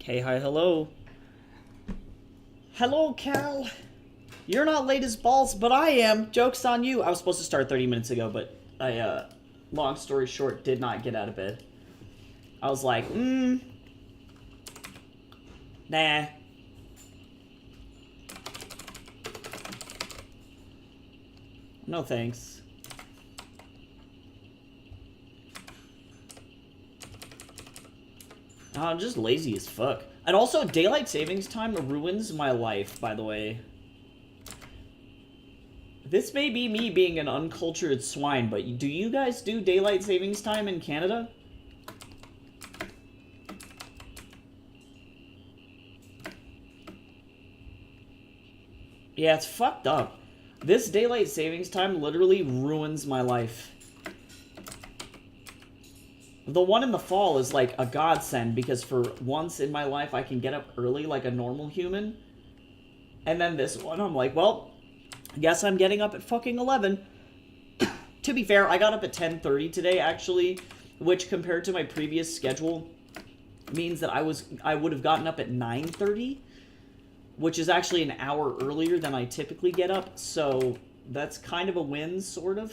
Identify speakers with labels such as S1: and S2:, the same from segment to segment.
S1: Hey, hi, hello. Hello, Cal. You're not late as balls, but I am. Joke's on you. I was supposed to start 30 minutes ago, but long story short, did not get out of bed. I was like, nah. No thanks. Oh, I'm just lazy as fuck. And also, daylight savings time ruins my life, by the way. This may be me being an uncultured swine, but do you guys do daylight savings time in Canada? Yeah, it's fucked up. This daylight savings time literally ruins my life. The one in the fall is like a godsend because for once in my life I can get up early like a normal human. And then this one, I'm like, well, I guess I'm getting up at fucking 11. To be fair, I got up at 10:30 today, actually, which compared to my previous schedule means that I would have gotten up at 9:30, which is actually an hour earlier than I typically get up, so that's kind of a win, sort of.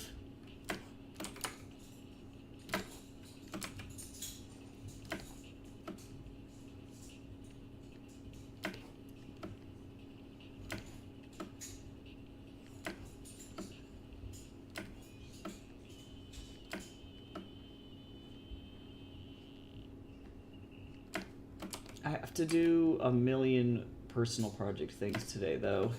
S1: I have to do a million personal project things today, though.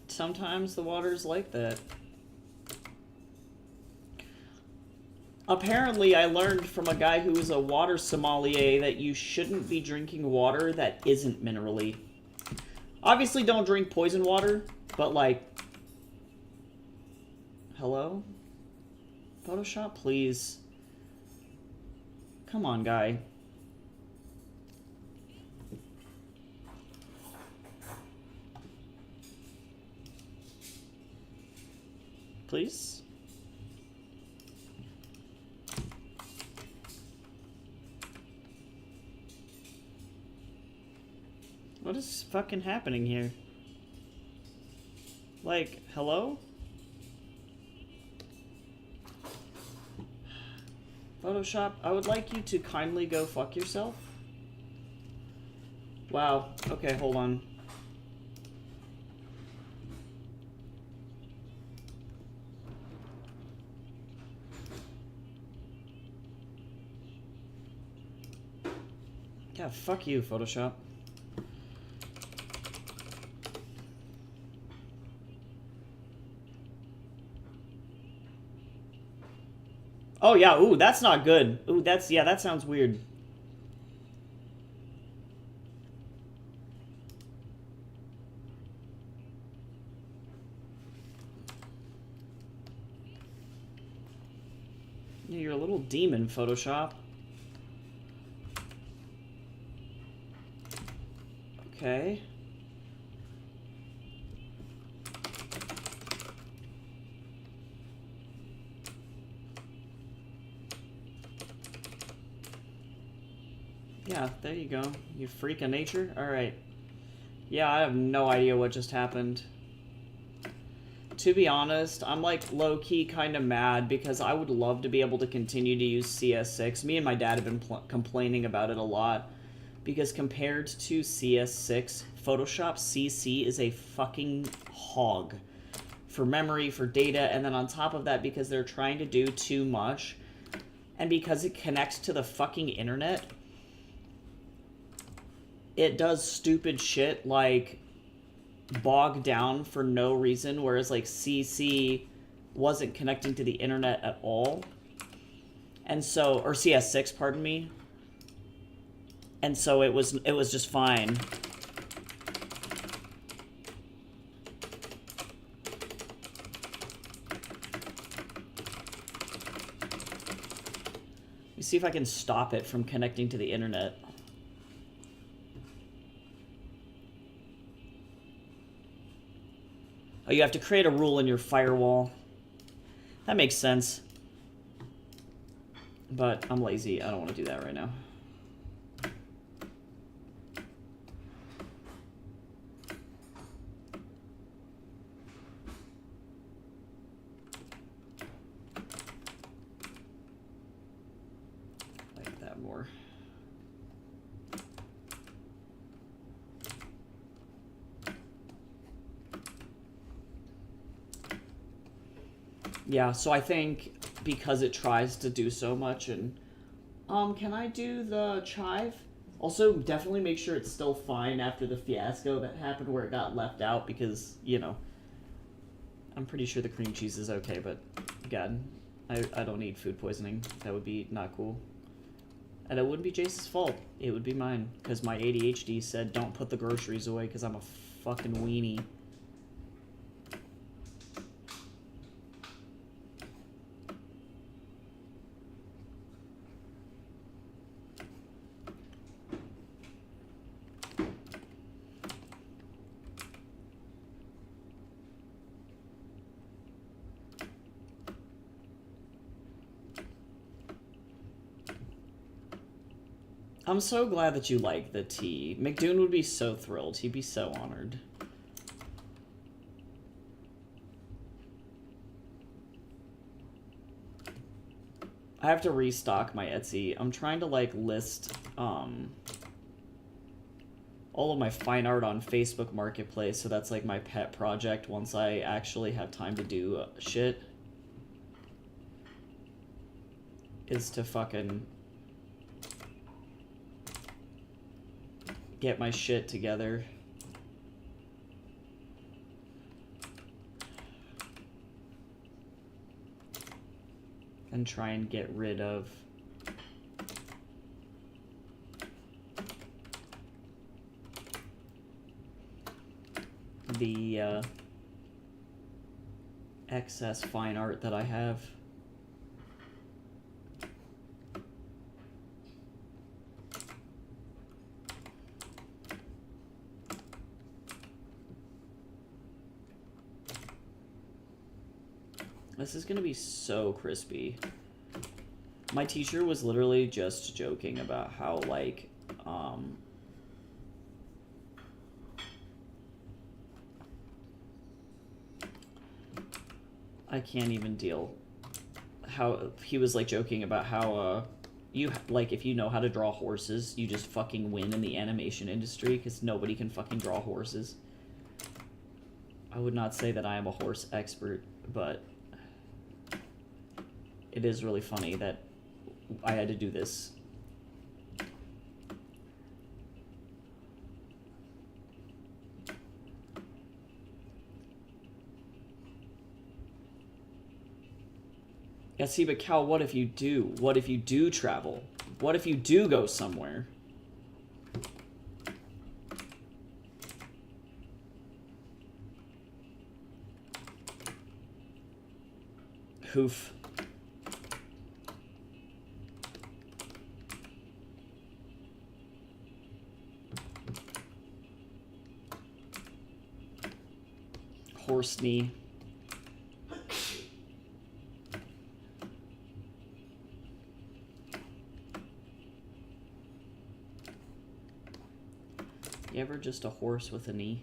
S1: Sometimes the water's like that. Apparently, I learned from a guy who is a water sommelier that you shouldn't be drinking water that isn't minerally. Obviously, don't drink poison water, but like... Hello? Photoshop, please. Come on, guy. Please? What is fucking happening here? Like, hello? Photoshop, I would like you to kindly go fuck yourself. Wow. Okay, hold on. Yeah, fuck you, Photoshop. Oh, yeah, ooh, that's not good. Ooh, that's, yeah, that sounds weird. Yeah, you're a little demon, Photoshop. Okay. Yeah, there you go. You freak of nature. Alright. Yeah, I have no idea what just happened. To be honest, I'm like low-key kind of mad because I would love to be able to continue to use CS6. Me and my dad have been complaining about it a lot. Because compared to CS6, Photoshop CC is a fucking hog. For memory, for data, and then on top of that, because they're trying to do too much, and because it connects to the fucking internet, it does stupid shit like bog down for no reason, whereas like CC wasn't connecting to the internet at all. And so, or CS6, pardon me. And so it was just fine. Let me see if I can stop it from connecting to the internet. Oh, you have to create a rule in your firewall. That makes sense. But I'm lazy. I don't want to do that right now. Like that more. Yeah, so I think because it tries to do so much and can I do the chive? Also, definitely make sure it's still fine after the fiasco that happened where it got left out because, you know, I'm pretty sure the cream cheese is okay, but God, I don't need food poisoning. That would be not cool. And it wouldn't be Jace's fault. It would be mine because my ADHD said don't put the groceries away because I'm a fucking weenie. I'm so glad that you like the tea. McDoon would be so thrilled. He'd be so honored. I have to restock my Etsy. I'm trying to, like, list, all of my fine art on Facebook Marketplace, so that's, like, my pet project once I actually have time to do shit. Is to fucking get my shit together. And try and get rid of the excess fine art that I have. This is gonna be so crispy. My teacher was literally just joking about how, like, I can't even deal. How he was, like, joking about how, you, like, if you know how to draw horses, you just fucking win in the animation industry, because nobody can fucking draw horses. I would not say that I am a horse expert, but it is really funny that I had to do this. Yeah, see, but Cal, what if you do? What if you do travel? What if you do go somewhere? Hoof. Horse knee. You ever just a horse with a knee?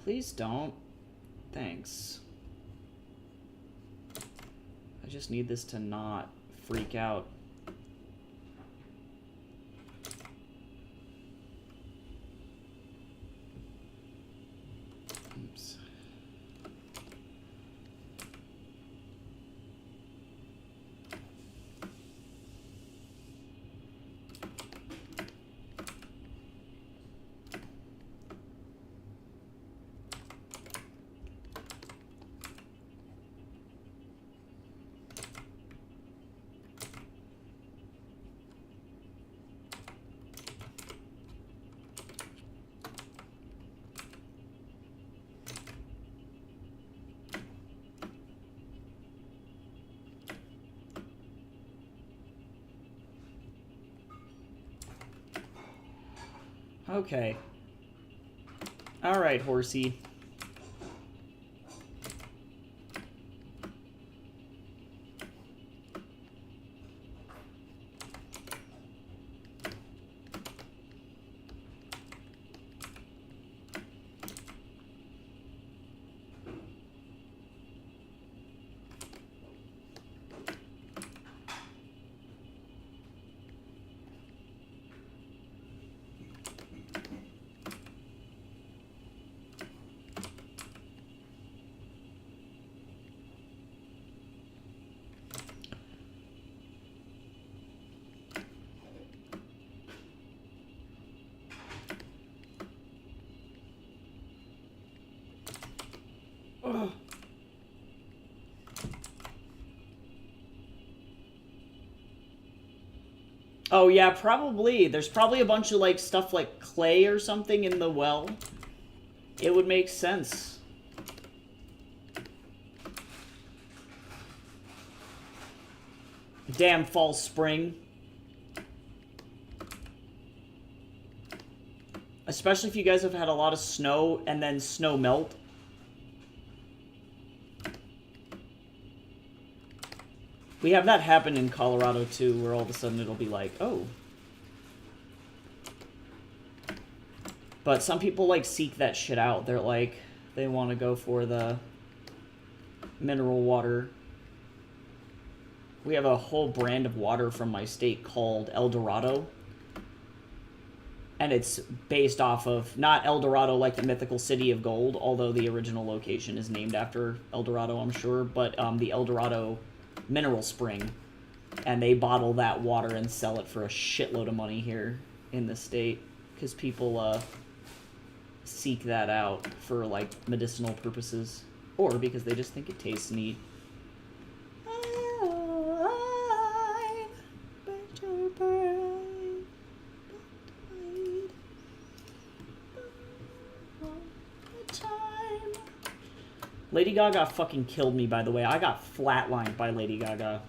S1: Please don't. Thanks. I just need this to not freak out. Oops. Okay. Alright, horsey. Ugh. Oh yeah, probably. There's probably a bunch of like stuff like clay or something in the well. It would make sense. Damn false spring. Especially if you guys have had a lot of snow and then snow melt. We have that happen in Colorado too, where all of a sudden it'll be like, oh. But some people like seek that shit out. They're like, they want to go for the mineral water. We have a whole brand of water from my state called El Dorado. And it's based off of, not El Dorado like the mythical city of gold, although the original location is named after El Dorado, I'm sure, but the El Dorado mineral spring. And they bottle that water and sell it for a shitload of money here in the state. Because people seek that out for, like, medicinal purposes. Or because they just think it tastes neat. Lady Gaga fucking killed me, by the way. I got flatlined by Lady Gaga.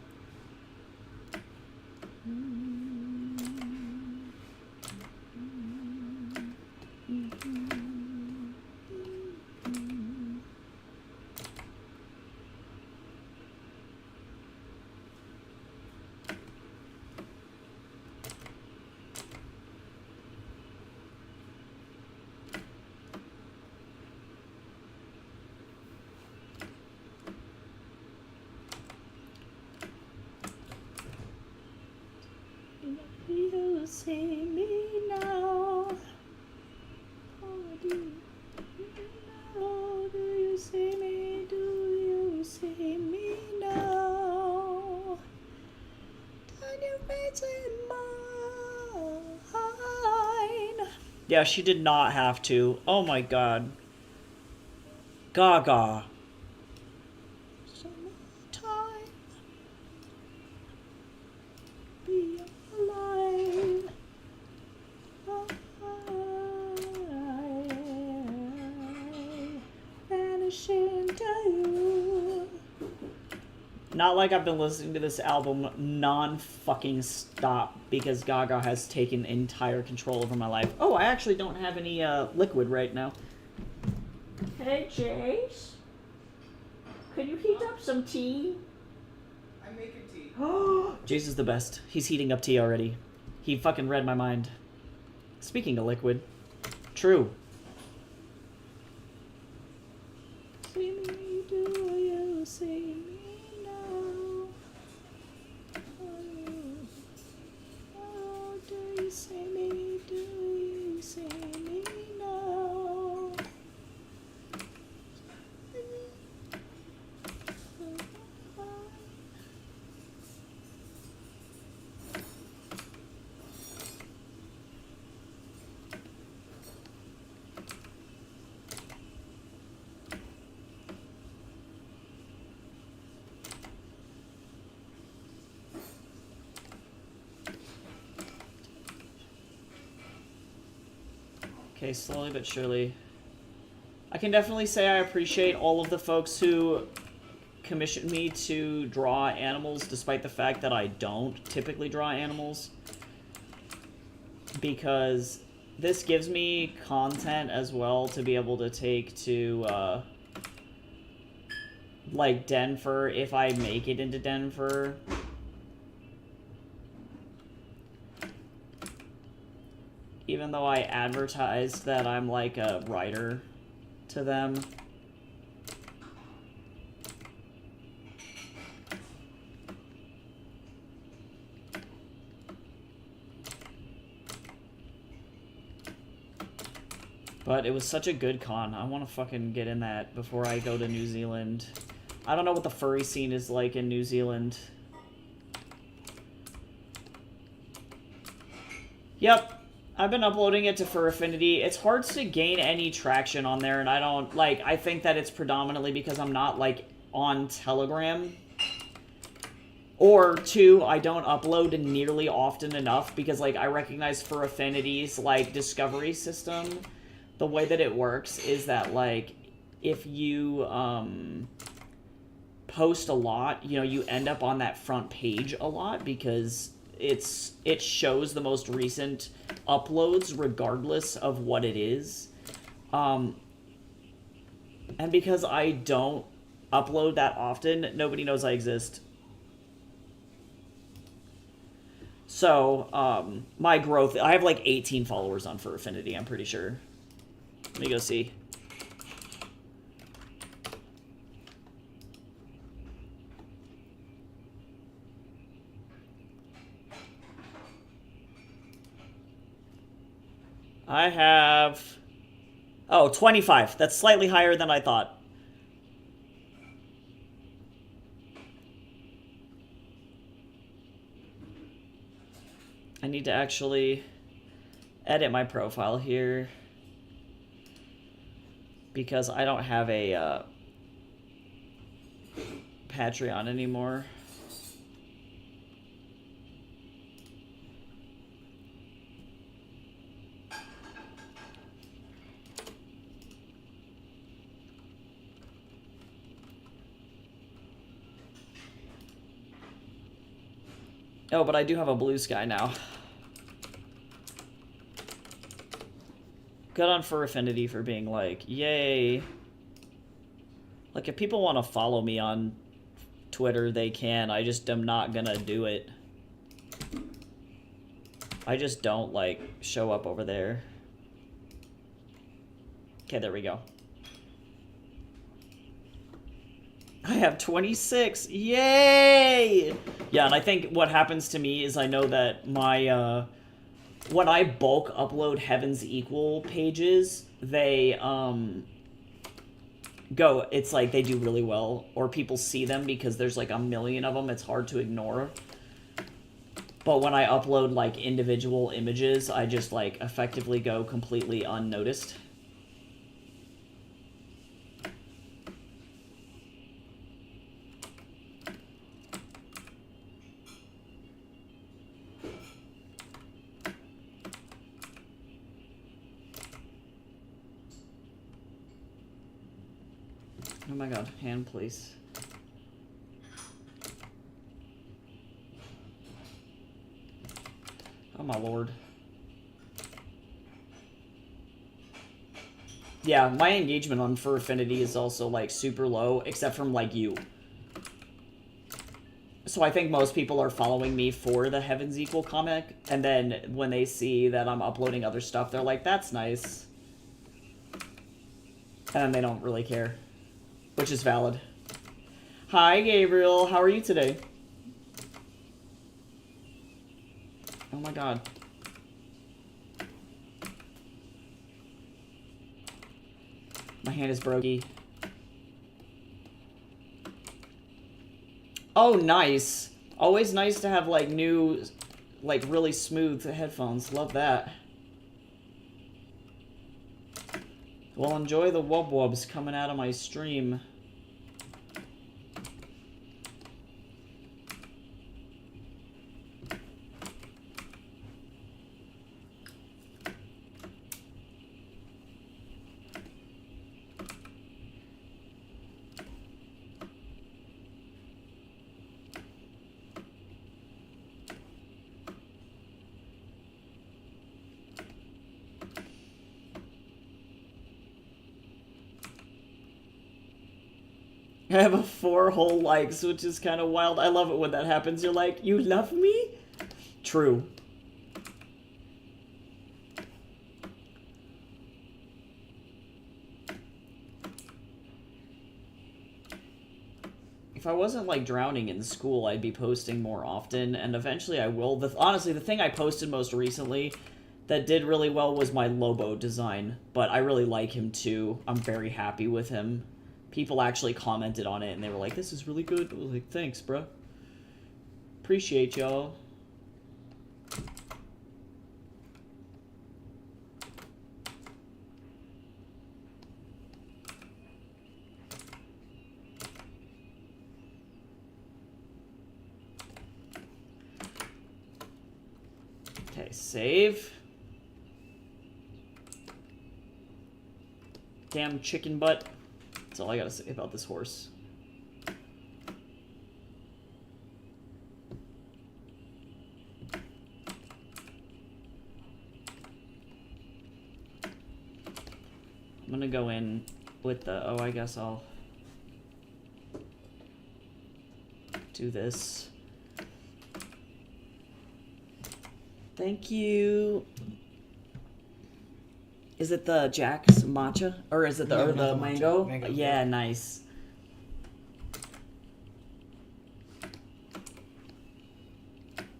S1: You see me now. Oh, do you see me? Do you see me now? Turn your face in mine. Yeah, she did not have to. Oh my god. Gaga. Not like I've been listening to this album non-fucking stop because Gaga has taken entire control over my life. Oh, I actually don't have any liquid right now. Hey, Jace. Could you heat up some tea?
S2: I'm making tea.
S1: Oh, Jace is the best. He's heating up tea already. He fucking read my mind. Speaking of liquid. True. See me, do you see me? See me, do you see me now? Okay, slowly but surely. I can definitely say I appreciate all of the folks who commissioned me to draw animals, despite the fact that I don't typically draw animals. Because this gives me content as well to be able to take to, like, Denver, if I make it into Denver. Even though I advertised that I'm, like, a writer to them. But it was such a good con. I want to fucking get in that before I go to New Zealand. I don't know what the furry scene is like in New Zealand. Yep. I've been uploading it to Fur Affinity. It's hard to gain any traction on there, and I don't, like, I think that it's predominantly because I'm not, like, on Telegram. Or, two, I don't upload nearly often enough because, like, I recognize Fur Affinity's, like, discovery system. The way that it works is that, like, if you, post a lot, you know, you end up on that front page a lot because it shows the most recent uploads regardless of what it is. And because I don't upload that often, nobody knows I exist. So, my growth, I have like 18 followers on Fur Affinity, I'm pretty sure. Let me go see. I have... Oh, 25. That's slightly higher than I thought. I need to actually edit my profile here because I don't have a Patreon anymore. Oh, but I do have a Blue Sky now. Good on Fur Affinity for being like, yay. Like, if people want to follow me on Twitter, they can. I just am not gonna do it. I just don't, like, show up over there. Okay, there we go. I have 26. Yay! Yeah, and I think what happens to me is I know that my, when I bulk upload Heaven's Equal pages, they, it's like they do really well, or people see them because there's like a million of them, it's hard to ignore. But when I upload, like, individual images, I just, like, effectively go completely unnoticed. Oh my god, hand please. Oh my lord. Yeah, my engagement on Fur Affinity is also, like, super low, except from, like, you. So I think most people are following me for the Heaven's Equal comic, and then when they see that I'm uploading other stuff, they're like, that's nice. And then they don't really care. Which is valid. Hi, Gabriel. How are you today? Oh my god. My hand is brokey. Oh, nice. Always nice to have, like, new, like, really smooth headphones. Love that. Well, enjoy the wub wubs coming out of my stream. I have a 4 whole likes, which is kind of wild. I love it when that happens. You're like, you love me? True. If I wasn't, like, drowning in school, I'd be posting more often, and eventually I will. Honestly, the thing I posted most recently that did really well was my Lobo design, but I really like him too. I'm very happy with him. People actually commented on it, and they were like, this is really good. I was like, thanks, bro. Appreciate y'all. Okay, save. Damn chicken butt. That's all I gotta say about this horse. I'm gonna go in with the... Oh, I guess I'll do this. Thank you. Is it the Jack's matcha? Or is it the,
S3: No,
S1: or
S3: not
S1: the
S3: the
S1: mango?
S3: mango,
S1: Yeah,
S3: yeah.
S1: nice.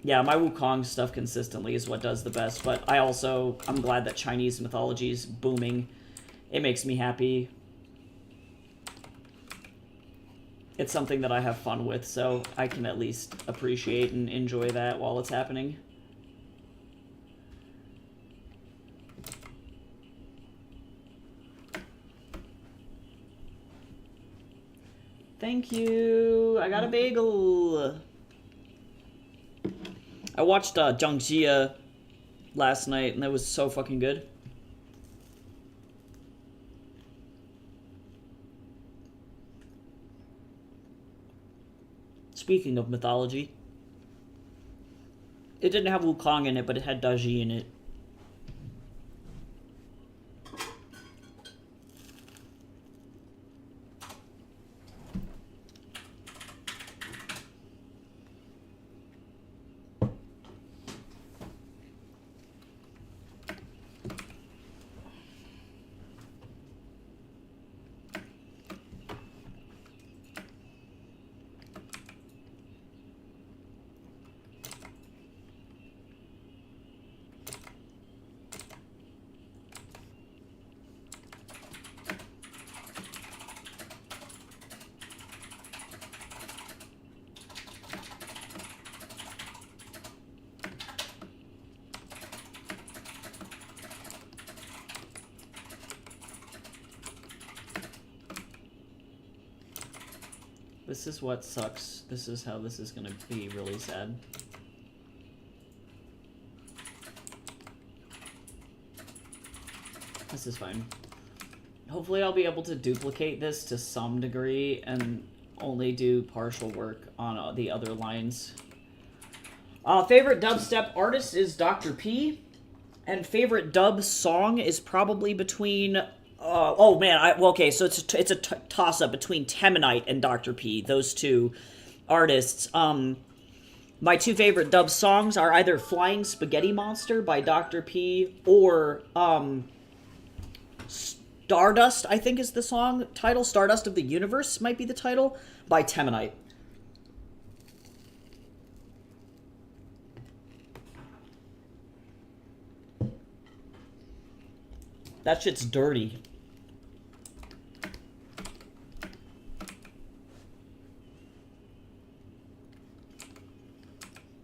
S1: Yeah, my Wukong stuff consistently is what does the best, but I'm glad that Chinese mythology is booming. It makes me happy. It's something that I have fun with, so I can at least appreciate and enjoy that while it's happening. Thank you. I got a bagel. I watched Zhangxia last night, and that was so fucking good. Speaking of mythology, it didn't have Wukong in it, but it had Daji in it. This is what sucks. This is how this is gonna be really sad. This is fine. Hopefully I'll be able to duplicate this to some degree and only do partial work on the other lines. Favorite dubstep artist is Dr. P. And favorite dub song is probably between... oh man, okay, so it's a toss-up between Temanite and Dr. P, those two artists. My two favorite dub songs are either Flying Spaghetti Monster by Dr. P or Stardust, I think is the song title. Stardust of the Universe might be the title, by Temanite. That shit's dirty.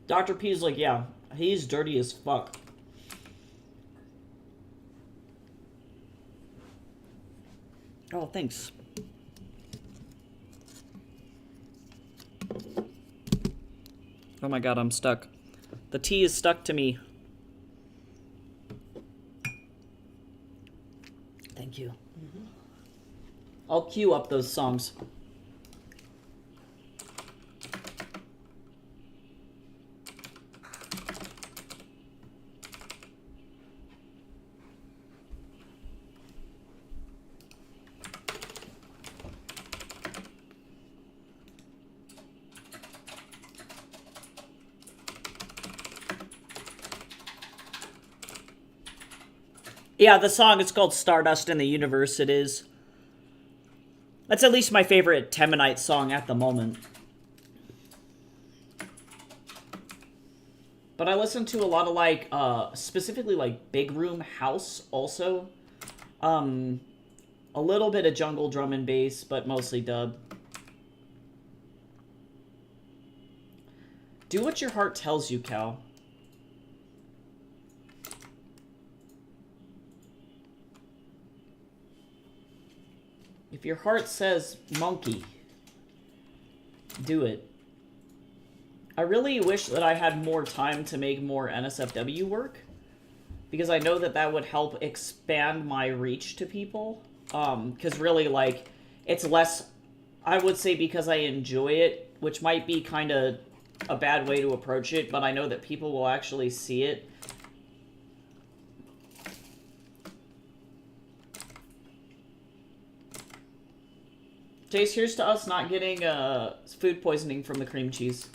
S1: Dr. P is like, yeah, he's dirty as fuck. Oh, thanks. Oh my god, I'm stuck. The tea is stuck to me. Thank you. I'll queue up those songs. Yeah, the song, it's called Stardust in the Universe, it is. That's at least my favorite Temanite song at the moment. But I listen to a lot of, like, specifically, like, Big Room House, also. A little bit of jungle drum and bass, but mostly dub. Do what your heart tells you, Cal. If your heart says monkey, do it. I really wish that I had more time to make more NSFW work, because I know that that would help expand my reach to people. Because really, like, it's less, I would say, because I enjoy it, which might be kind of a bad way to approach it, but I know that people will actually see it. Jace, here's to us not getting food poisoning from the cream cheese.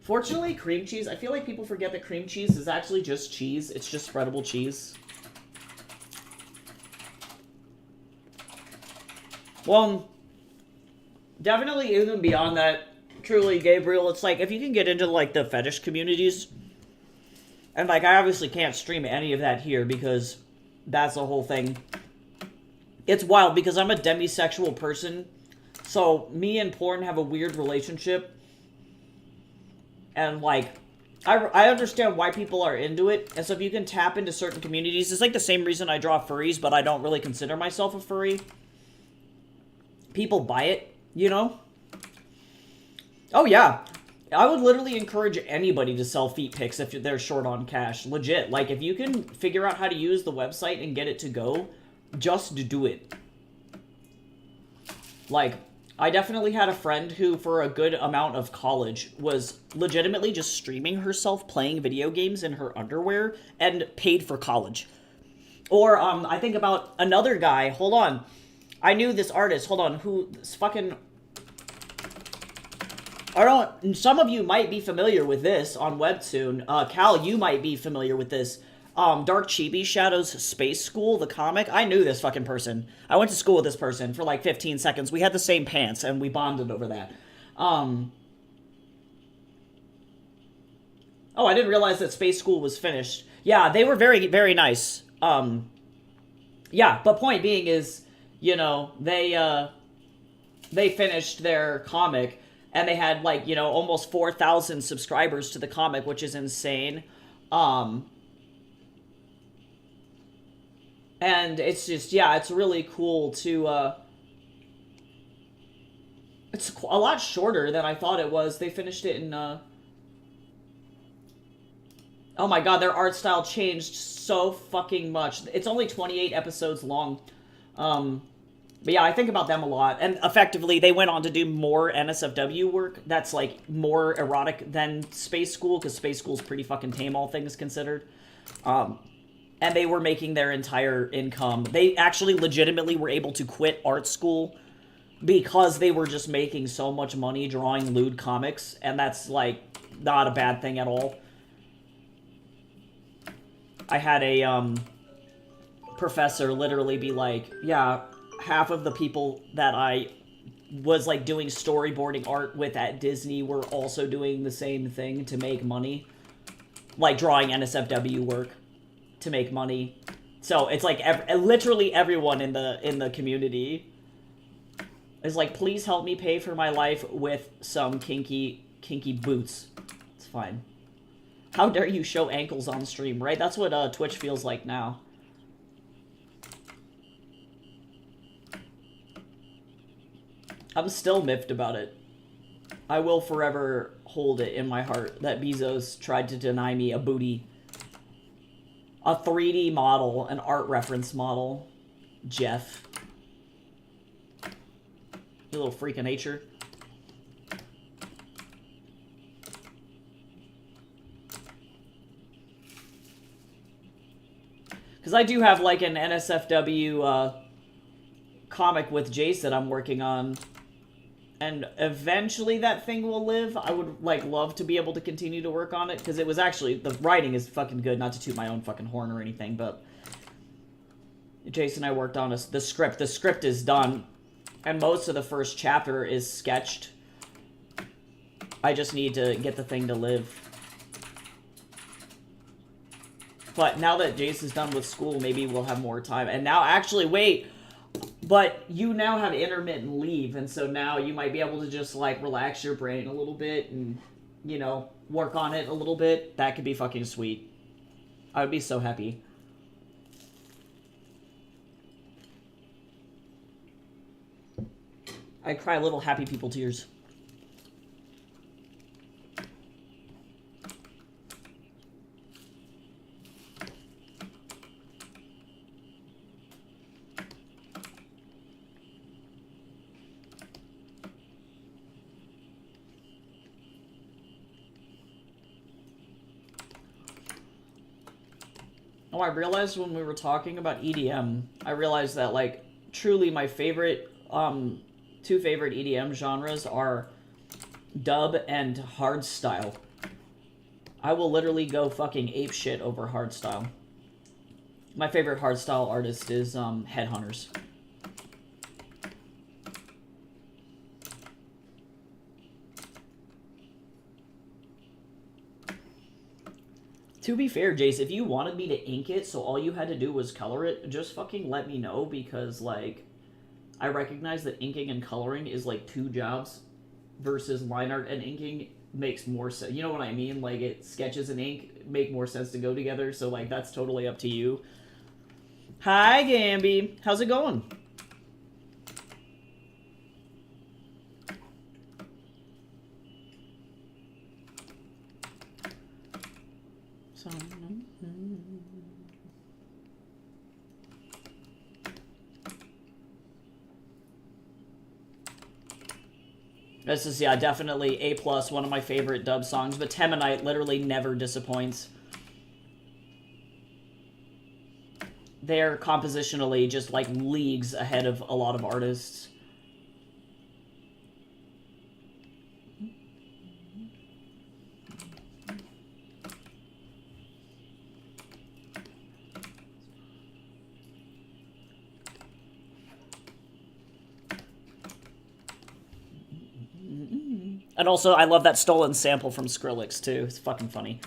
S1: Fortunately, cream cheese, I feel like people forget that cream cheese is actually just cheese. It's just spreadable cheese. Well, definitely even beyond that, truly, Gabriel, it's like, if you can get into, like, the fetish communities, and, like, I obviously can't stream any of that here because that's the whole thing. It's wild because I'm a demisexual person, so me and porn have a weird relationship. And, like, I understand why people are into it, and so if you can tap into certain communities, it's like the same reason I draw furries, but I don't really consider myself a furry. People buy it, you know? Oh, yeah. I would literally encourage anybody to sell feet pics if they're short on cash. Legit. Like, if you can figure out how to use the website and get it to go, just do it. Like, I definitely had a friend who, for a good amount of college, was legitimately just streaming herself playing video games in her underwear and paid for college. Or, I think about another guy, hold on. I knew this artist, hold on, who, this fucking... some of you might be familiar with this on Webtoon. Cal, you might be familiar with this. Dark Chibi Shadows Space School, the comic. I knew this fucking person. I went to school with this person for like 15 seconds. We had the same pants, and we bonded over that. Oh, I didn't realize that Space School was finished. Yeah, they were very, very nice. Yeah, but point being is, you know, they finished their comic, and they had, like, you know, almost 4,000 subscribers to the comic, which is insane. And it's just, yeah, it's really cool to, it's a lot shorter than I thought it was. They finished it in, oh my god, their art style changed so fucking much. It's only 28 episodes long. But yeah, I think about them a lot. And effectively, they went on to do more NSFW work that's, like, more erotic than Space School, because Space School's pretty fucking tame, all things considered. And they were making their entire income. They actually legitimately were able to quit art school because they were just making so much money drawing lewd comics, and that's, like, not a bad thing at all. I had a, professor literally be like, yeah, half of the people that I was, like, doing storyboarding art with at Disney were also doing the same thing to make money. Like, drawing NSFW work to make money. So, it's like, literally everyone in the community is like, please help me pay for my life with some kinky boots. It's fine. How dare you show ankles on stream, right? That's what Twitch feels like now. I'm still miffed about it. I will forever hold it in my heart that Bezos tried to deny me a booty. A 3D model, an art reference model. Jeff. You little freak of nature. Because I do have, like, an NSFW comic with Jace that I'm working on. And eventually that thing will live. I would, like, love to be able to continue to work on it, because it was actually, the writing is fucking good, not to toot my own fucking horn or anything, but Jason and I worked on the script. The script is done, and most of the first chapter is sketched. I just need to get the thing to live. But now that Jason's done with school, maybe we'll have more time. And now, actually, wait, but you now have intermittent leave, and so now you might be able to just, like, relax your brain a little bit and, you know, work on it a little bit. That could be fucking sweet. I would be so happy. I cry little happy people tears. Oh, I realized when we were talking about EDM, I realized that, like, truly my favorite, two favorite EDM genres are dub and hardstyle. I will literally go fucking apeshit over hardstyle. My favorite hardstyle artist is, Headhunters. To be fair, Jace, if you wanted me to ink it so all you had to do was color it, just fucking let me know, because, like, I recognize that inking and coloring is, like, two jobs versus line art and inking makes more sense. You know what I mean? Like, sketches and ink make more sense to go together, so, like, that's totally up to you. Hi, Gamby. How's it going? This is, yeah, definitely A+, one of my favorite dub songs, but Temanite literally never disappoints. They're compositionally just, like, leagues ahead of a lot of artists. And also, I love that stolen sample from Skrillex, too. It's fucking funny.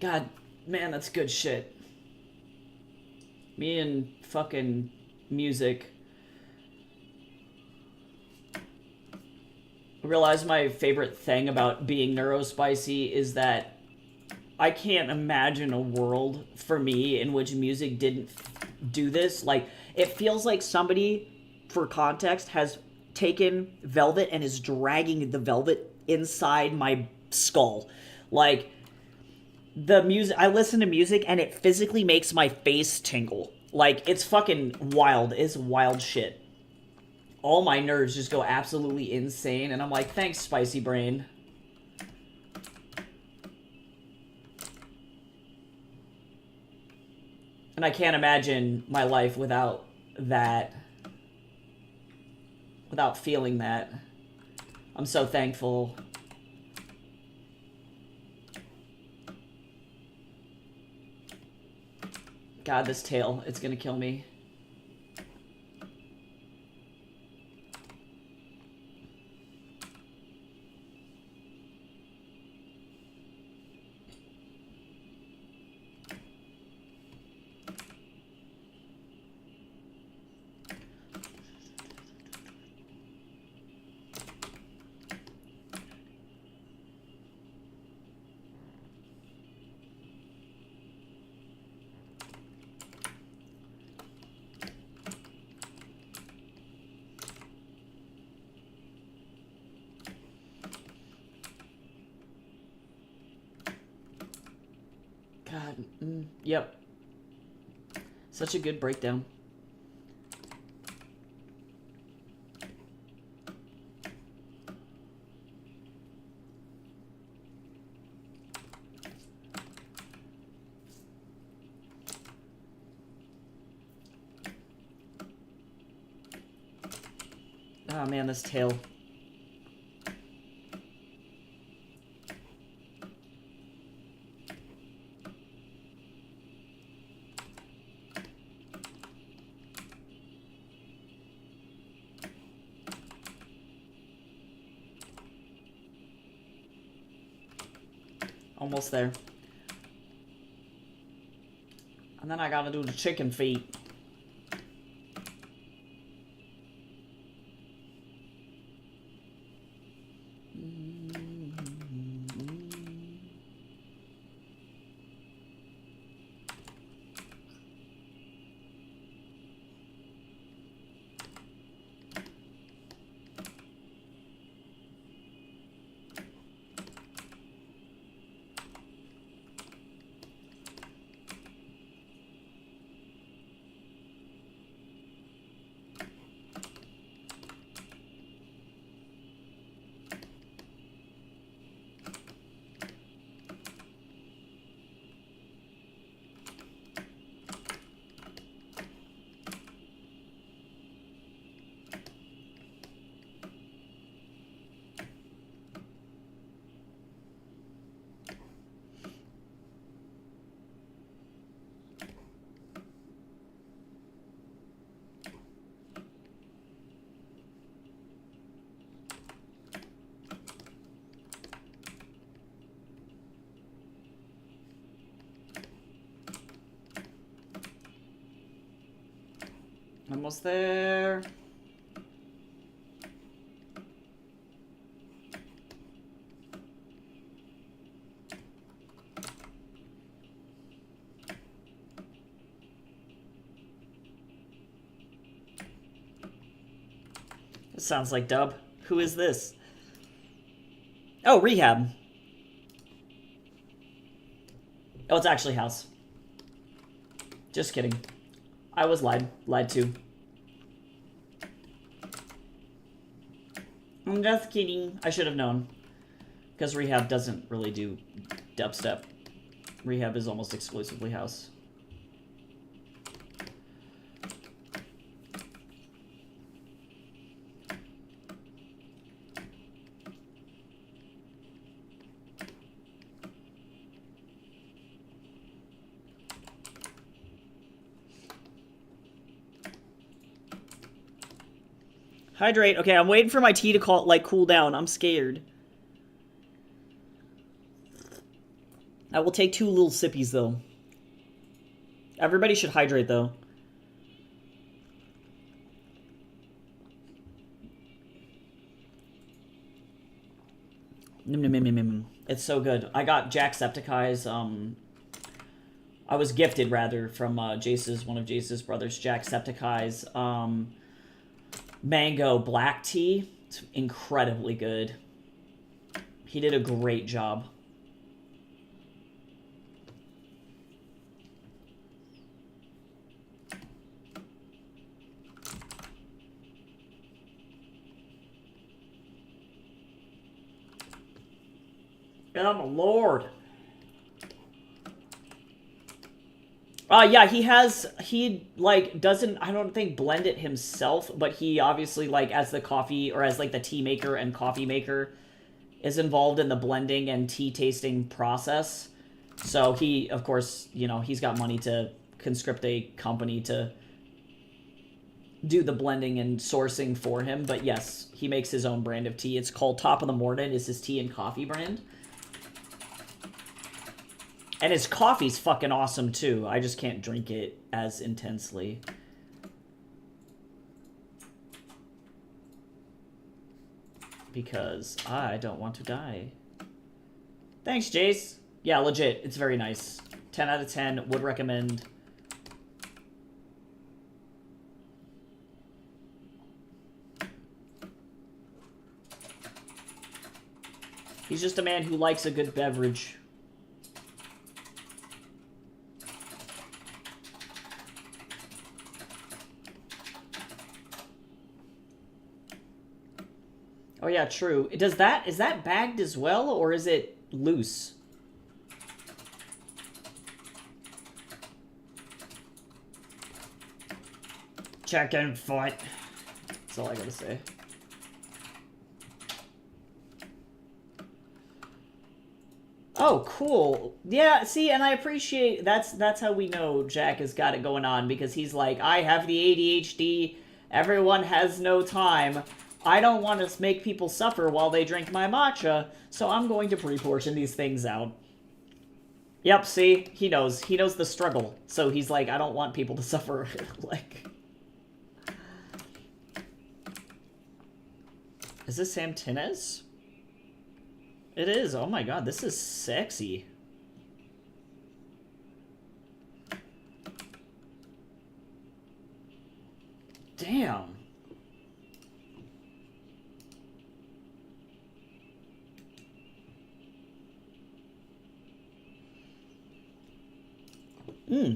S1: God, man, that's good shit. Me and fucking music. I realize my favorite thing about being neurospicy is that I can't imagine a world for me in which music didn't do this. Like, it feels like somebody, for context, has taken velvet and is dragging the velvet inside my skull. Like, the music, I listen to music and it physically makes my face tingle. Like, it's fucking wild. It's wild shit. All my nerves just go absolutely insane, and I'm like, thanks, Spicy Brain. And I can't imagine my life without that. Without feeling that. I'm so thankful. God, this tail, it's gonna kill me. God, yep. Such a good breakdown. Oh man, this tail. Almost there. And then I gotta do the chicken feet. Almost there. This sounds like Dub. Who is this? Oh, Rehab. Oh, it's actually House. Just kidding. I was lied to. I'm just kidding. I should have known. Because Rehab doesn't really do dubstep. Rehab is almost exclusively house. Hydrate. Okay, I'm waiting for my tea to cool down. I'm scared. I will take 2 little sippies, though. Everybody should hydrate, though. It's so good. I got Jacksepticeye's, I was gifted, rather, from one of Jace's brothers, Jacksepticeye's, mango black tea. It's incredibly good. He did a great job. Oh my lord. Yeah, he doesn't, I don't think, blend it himself, but he obviously, as the coffee, or as, the tea maker and coffee maker, is involved in the blending and tea tasting process. So he, of course, he's got money to conscript a company to do the blending and sourcing for him, but yes, he makes his own brand of tea. It's called Top of the Morning, is his tea and coffee brand. And his coffee's fucking awesome, too. I just can't drink it as intensely. Because I don't want to die. Thanks, Jace. Yeah, legit. It's very nice. 10 out of 10. Would recommend. He's just a man who likes a good beverage. Oh yeah, true. Is that bagged as well, or is it loose? Chicken foot. That's all I gotta say. Oh, cool. Yeah, see, and I appreciate that's how we know Jack has got it going on, because he's like, I have the ADHD, everyone has no time. I don't want to make people suffer while they drink my matcha, so I'm going to pre-portion these things out. Yep, see? He knows. He knows the struggle. So he's like, I don't want people to suffer. Like... Is this Sam Tinez? It is. Oh my god, this is sexy. Damn. Hmm.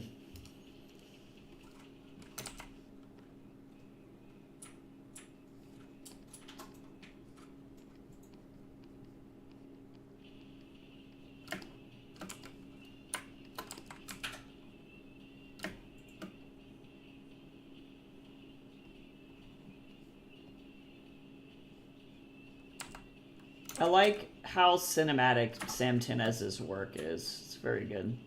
S1: I like how cinematic Sam Tinez's work is. It's very good.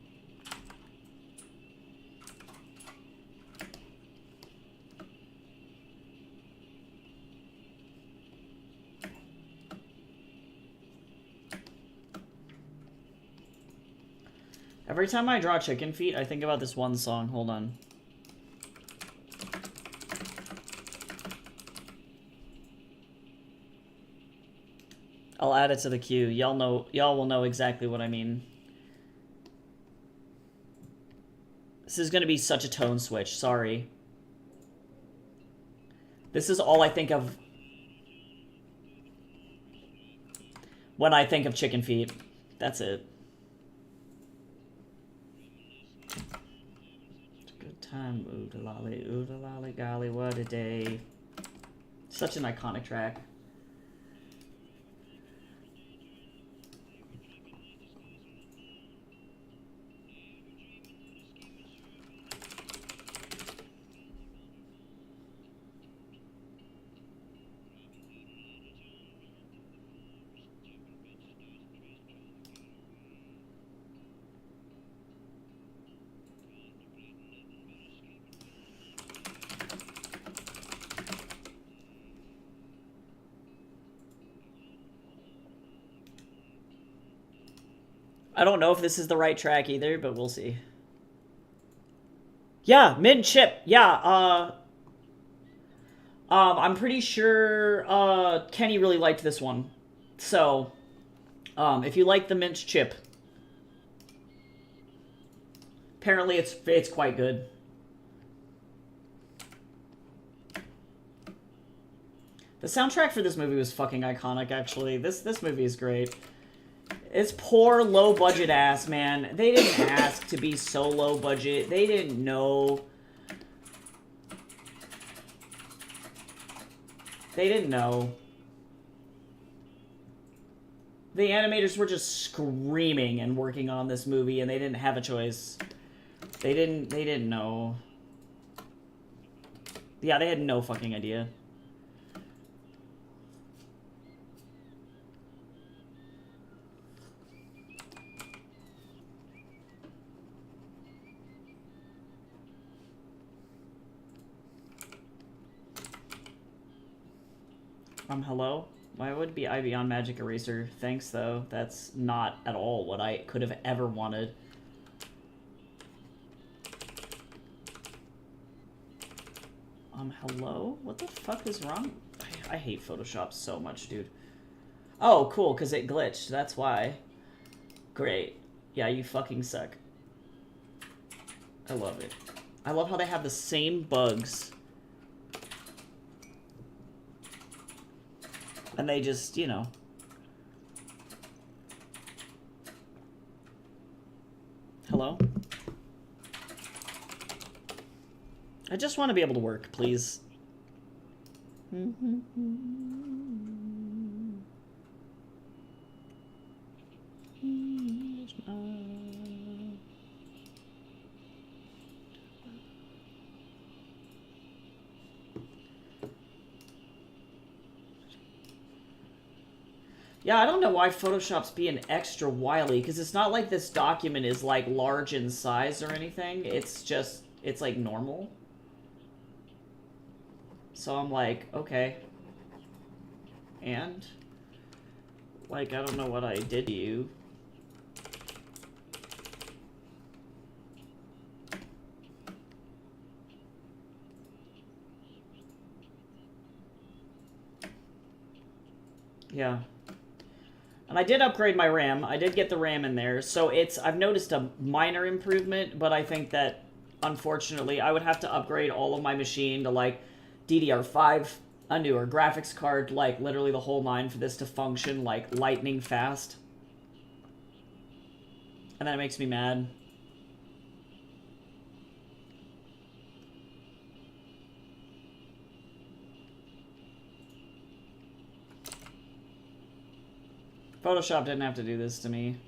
S1: Every time I draw chicken feet, I think about this one song. Hold on. I'll add it to the queue. Y'all will know exactly what I mean. This is gonna be such a tone switch, sorry. This is all I think of when I think of chicken feet. That's it. Good time, ooda lolly, golly, what a day. Such an iconic track. I don't know if this is the right track either, but we'll see. Yeah, Mint Chip. Yeah, I'm pretty sure Kenny really liked this one. So, if you like the Mint Chip, apparently it's quite good. The soundtrack for this movie was fucking iconic, actually. This movie is great. It's poor, low-budget ass, man. They didn't ask to be so low-budget. They didn't know. They didn't know. The animators were just screaming and working on this movie, and they didn't have a choice. They didn't know. Yeah, they had no fucking idea. Hello? Why would be Ivy on Magic Eraser? Thanks, though. That's not at all what I could have ever wanted. Hello? What the fuck is wrong? I hate Photoshop so much, dude. Oh, cool, because it glitched. That's why. Great. Yeah, you fucking suck. I love it. I love how they have the same bugs. And they just, you know. Hello? I just want to be able to work, please. Yeah, I don't know why Photoshop's being extra wily, because it's not like this document is, like, large in size or anything. It's just, it's, like, normal. So I'm like, okay. And? Like, I don't know what I did to you. Yeah. And I did upgrade my RAM. I did get the RAM in there. So I've noticed a minor improvement, but I think that, unfortunately, I would have to upgrade all of my machine to, like, DDR5, a newer graphics card, like, literally the whole nine for this to function, like, lightning fast. And that makes me mad. Photoshop didn't have to do this to me.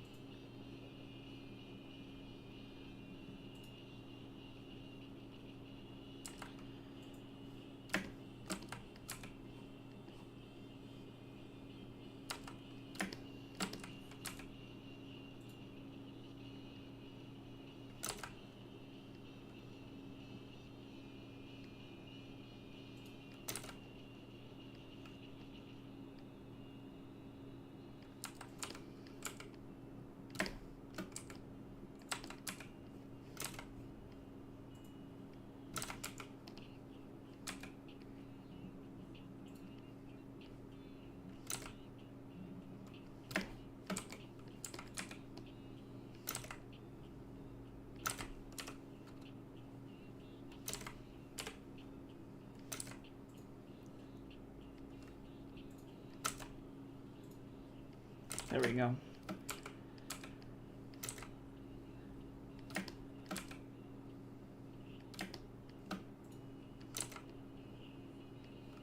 S1: There we go.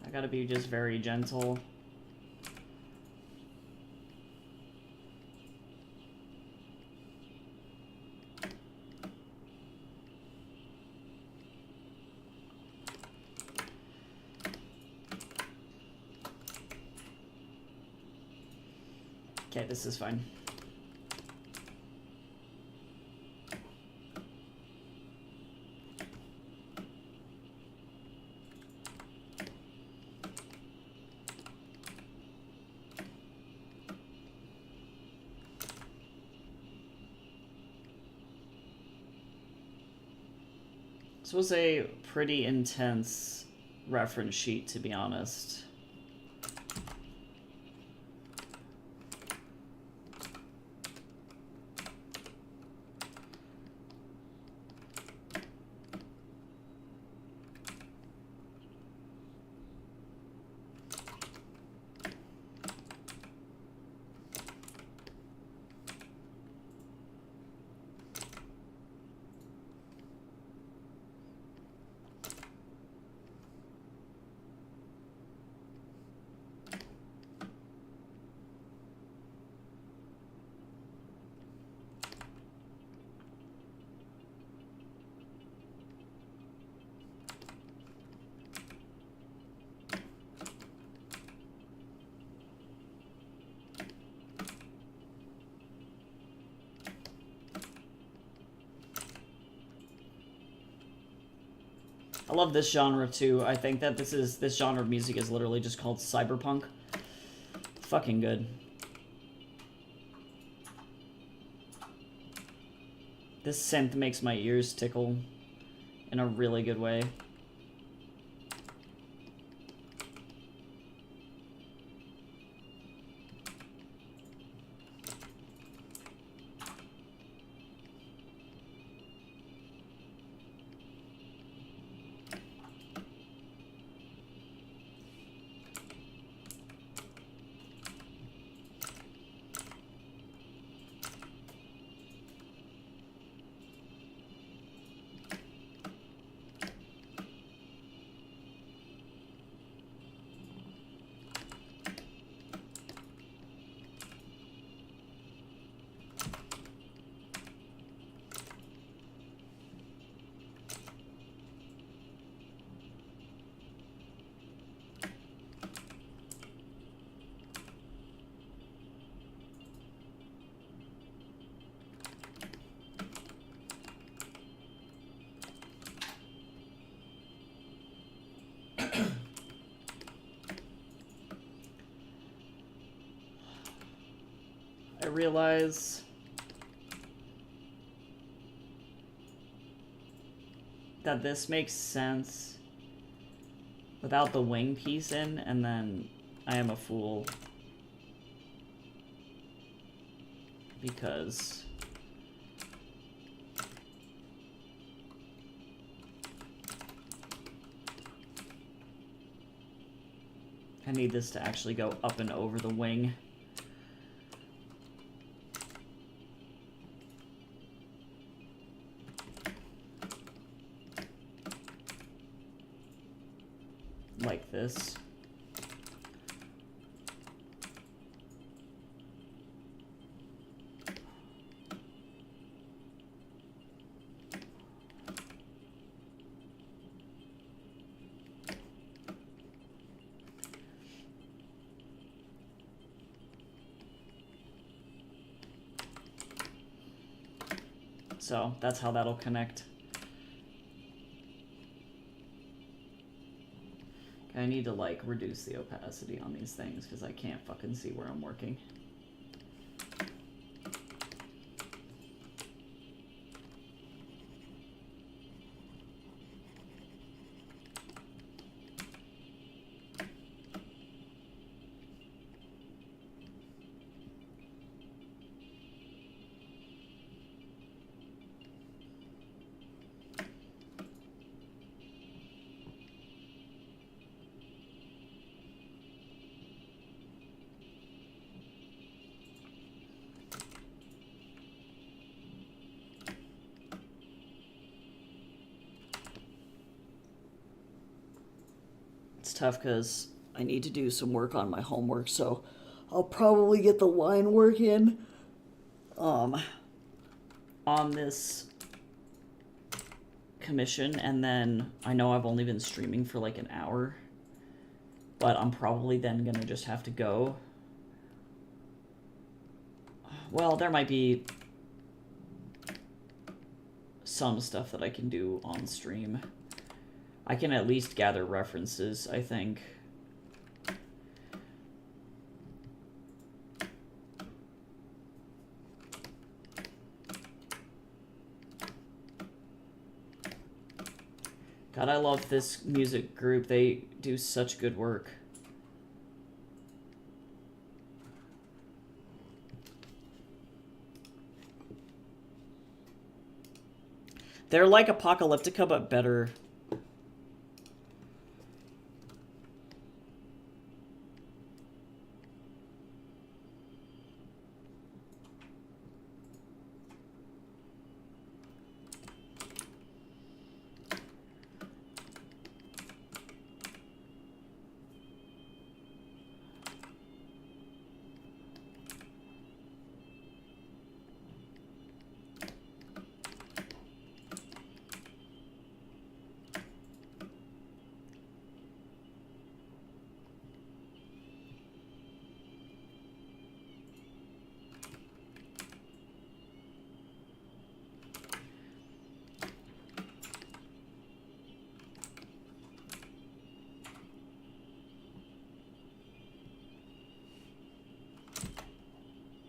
S1: I gotta be just very gentle. Okay, this is fine. This was a pretty intense reference sheet, to be honest. I love this genre too. I think that this genre of music is literally just called cyberpunk. It's fucking good. This synth makes my ears tickle in a really good way. realize that this makes sense without the wing piece in, and then I am a fool. Because I need this to actually go up and over the wing. Like this. So that's how that'll connect. I need to like reduce the opacity on these things because I can't fucking see where I'm working. It's tough because I need to do some work on my homework, so I'll probably get the line work in on this commission, and then I know I've only been streaming for like an hour, but I'm probably then gonna just have to go. Well, there might be some stuff that I can do on stream. I can at least gather references, I think. God, I love this music group. They do such good work. They're like Apocalyptica, but better.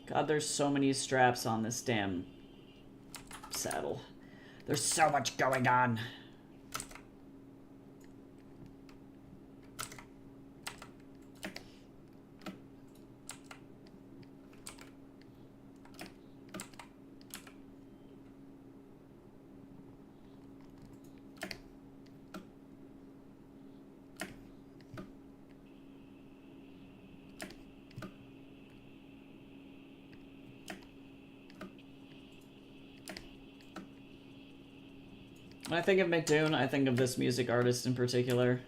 S1: God, there's so many straps on this damn saddle. There's so much going on. When I think of McDoon, I think of this music artist in particular.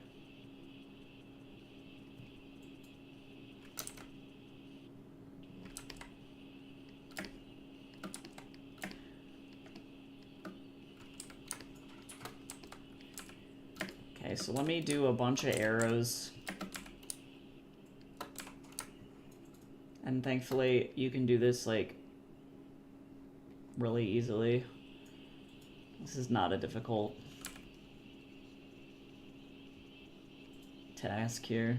S1: Okay, so let me do a bunch of arrows. And thankfully, you can do this, like, really easily. This is not a difficult task here.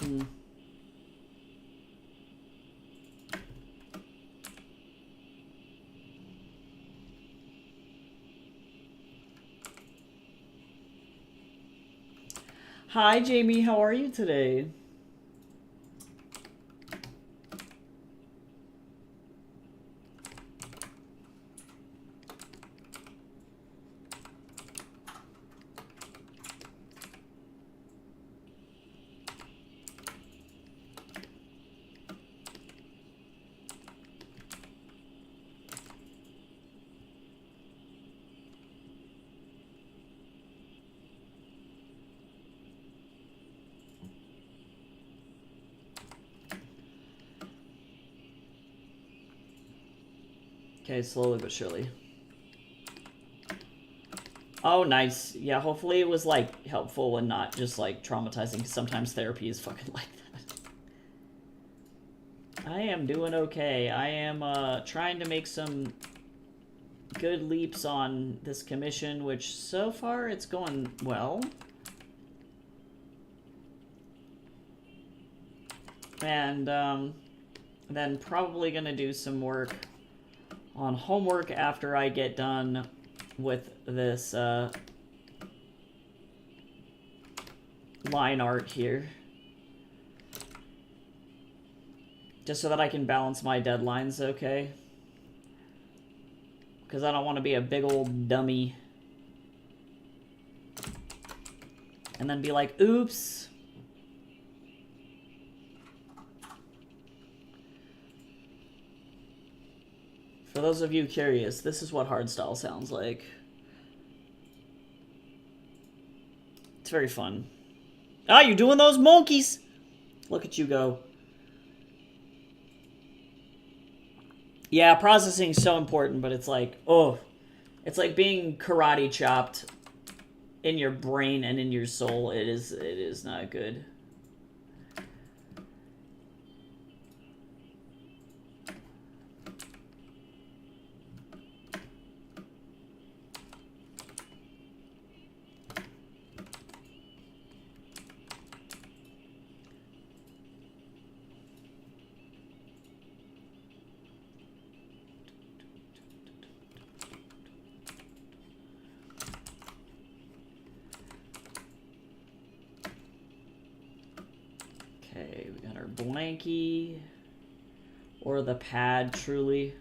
S1: Hmm. Hi, Jamie. How are you today? Okay, slowly but surely. Oh, nice. Yeah, hopefully it was, like, helpful and not just, like, traumatizing, because sometimes therapy is fucking like that. I am doing okay. I am, trying to make some good leaps on this commission, which so far it's going well. And, then probably gonna do some work on homework after I get done with this, line art here. Just so that I can balance my deadlines, okay? Because I don't want to be a big old dummy. And then be like, oops. For those of you curious, this is what hardstyle sounds like. It's very fun. Ah, you're doing those monkeys! Look at you go. Yeah, processing is so important, but it's like, oh. It's like being karate chopped in your brain and in your soul. It is not good. Okay, we got our blankie. Or the pad, truly.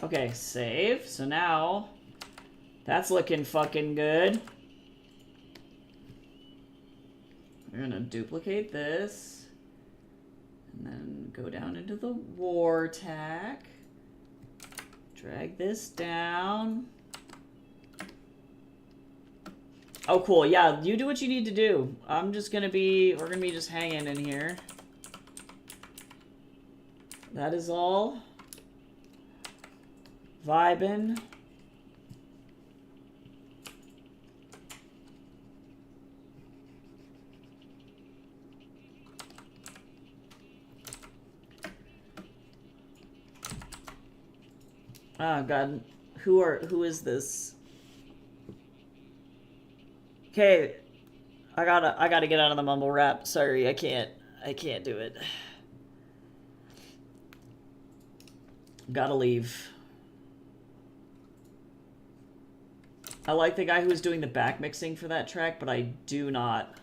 S1: Okay, save. So now, that's looking fucking good. We're gonna duplicate this. And then go down into the war tack. Drag this down. Oh, cool. Yeah, you do what you need to do. I'm just gonna be, we're gonna be just hanging in here. That is all. Vibin'. Oh god, who is this? Okay, I gotta get out of the mumble rap. Sorry, I can't do it. Gotta leave. I like the guy who was doing the back mixing for that track, but I do not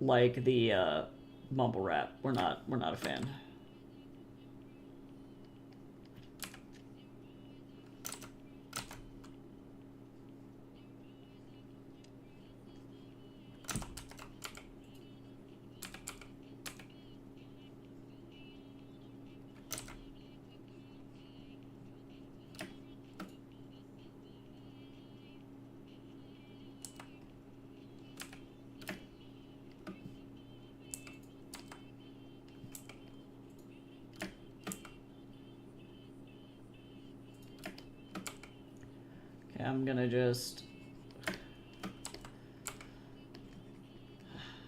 S1: like the mumble rap. We're not a fan. I'm gonna just...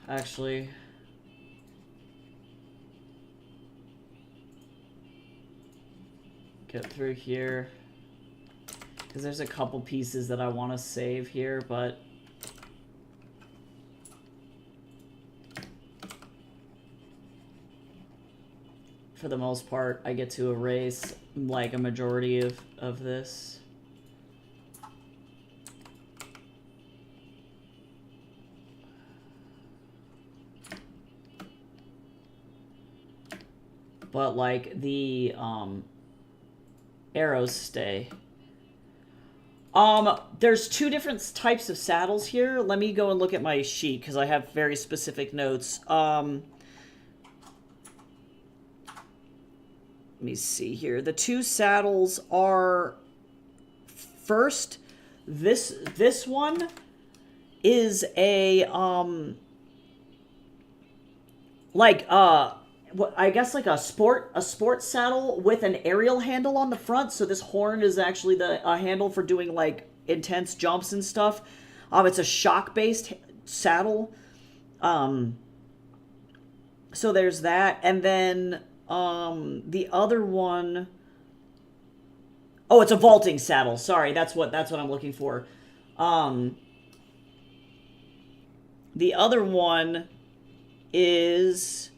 S1: Actually... Get through here. Because there's a couple pieces that I want to save here, but... For the most part, I get to erase, like, a majority of this. But, like, the, arrows stay. There's two different types of saddles here. Let me go and look at my sheet, because I have very specific notes. Let me see here. The two saddles are... First, this one is a, I guess like a sports saddle with an aerial handle on the front. So this horn is actually a handle for doing like intense jumps and stuff. It's a shock-based saddle. So there's that, and then the other one. Oh, it's a vaulting saddle. Sorry, that's what I'm looking for. The other one is.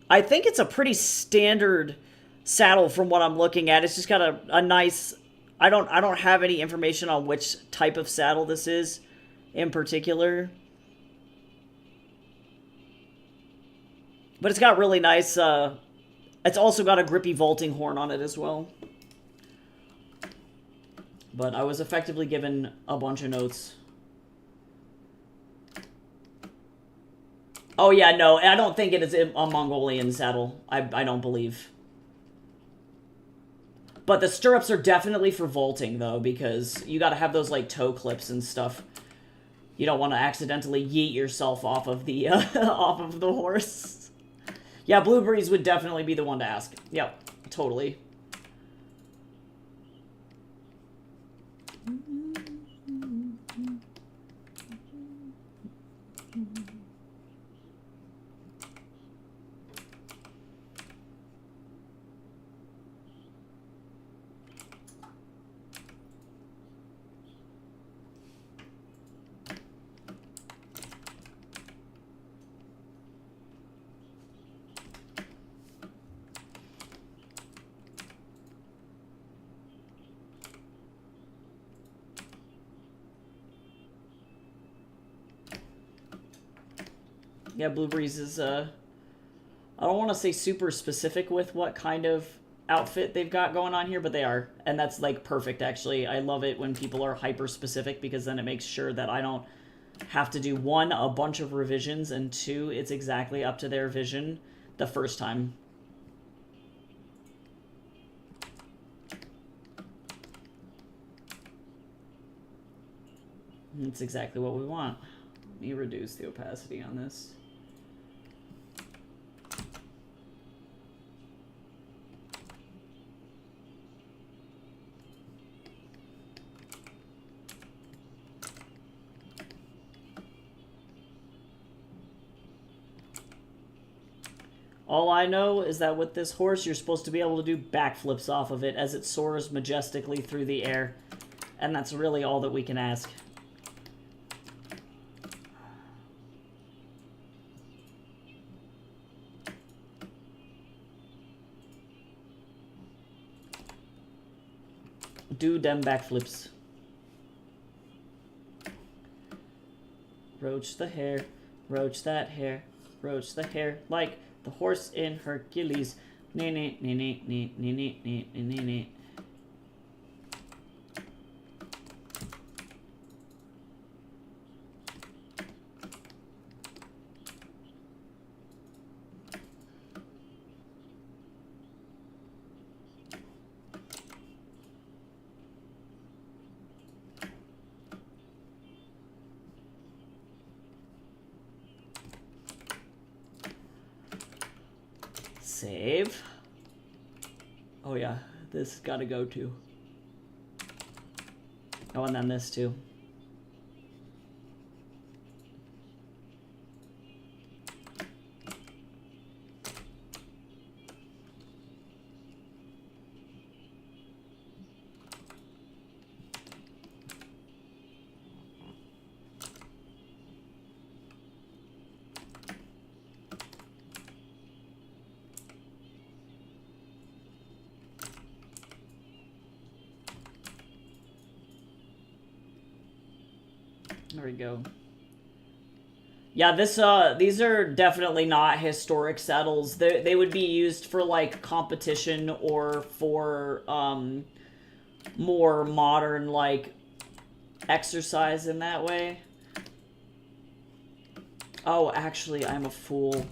S1: I think it's a pretty standard saddle from what I'm looking at. It's just got a nice... I don't have any information on which type of saddle this is in particular. But it's got really nice... it's also got a grippy vaulting horn on it as well. But I was effectively given a bunch of notes. Oh, yeah, no, I don't think it is a Mongolian saddle. I don't believe. But the stirrups are definitely for vaulting, though, because you gotta have those, like, toe clips and stuff. You don't want to accidentally yeet yourself off of the, off of the horse. Yeah, Blue Breeze would definitely be the one to ask. Yep, totally. Yeah, Blue Breeze is, I don't want to say super specific with what kind of outfit they've got going on here, but they are. And that's, like, perfect, actually. I love it when people are hyper-specific, because then it makes sure that I don't have to do, one, a bunch of revisions, and two, it's exactly up to their vision the first time. That's exactly what we want. Let me reduce the opacity on this. All I know is that with this horse, you're supposed to be able to do backflips off of it as it soars majestically through the air. And that's really all that we can ask. Do them backflips. Roach the hair, roach that hair, roach the hair, like the horse in Hercules. Nee, nee, nee, nee, nee, nee, nee, nee, nee, nee. Save. Oh yeah, this gotta go too. Oh, and then this too. There we go. Yeah, these are definitely not historic saddles. They would be used for, like, competition or for, more modern, like, exercise in that way. Oh, actually, I'm a fool.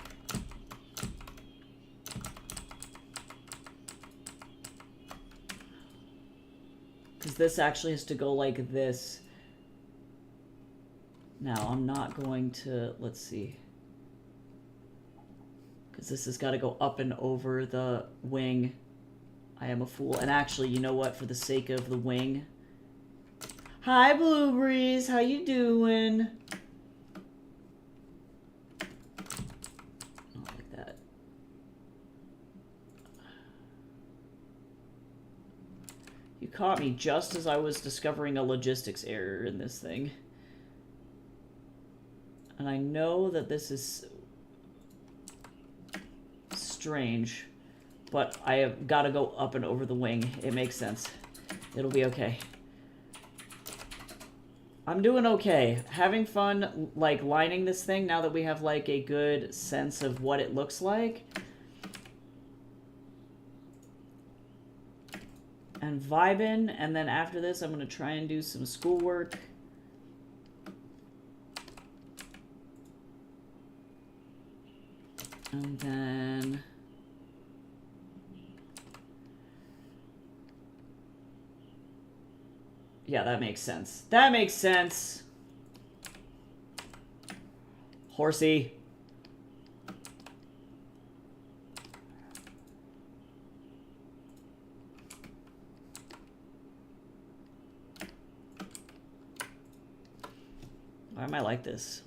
S1: Because this actually has to go like this. Now, I'm not going to... Let's see. Because this has got to go up and over the wing. I am a fool. And actually, you know what? For the sake of the wing... Hi, Blue Breeze. How you doing? Not like that. You caught me just as I was discovering a logistics error in this thing. And I know that this is strange, but I have got to go up and over the wing. It makes sense. It'll be okay. I'm doing okay. Having fun, like, lining this thing now that we have, like, a good sense of what it looks like. And vibing, and then after this, I'm going to try and do some schoolwork. And then... Yeah, that makes sense. That makes sense. Horsey. Why am I like this?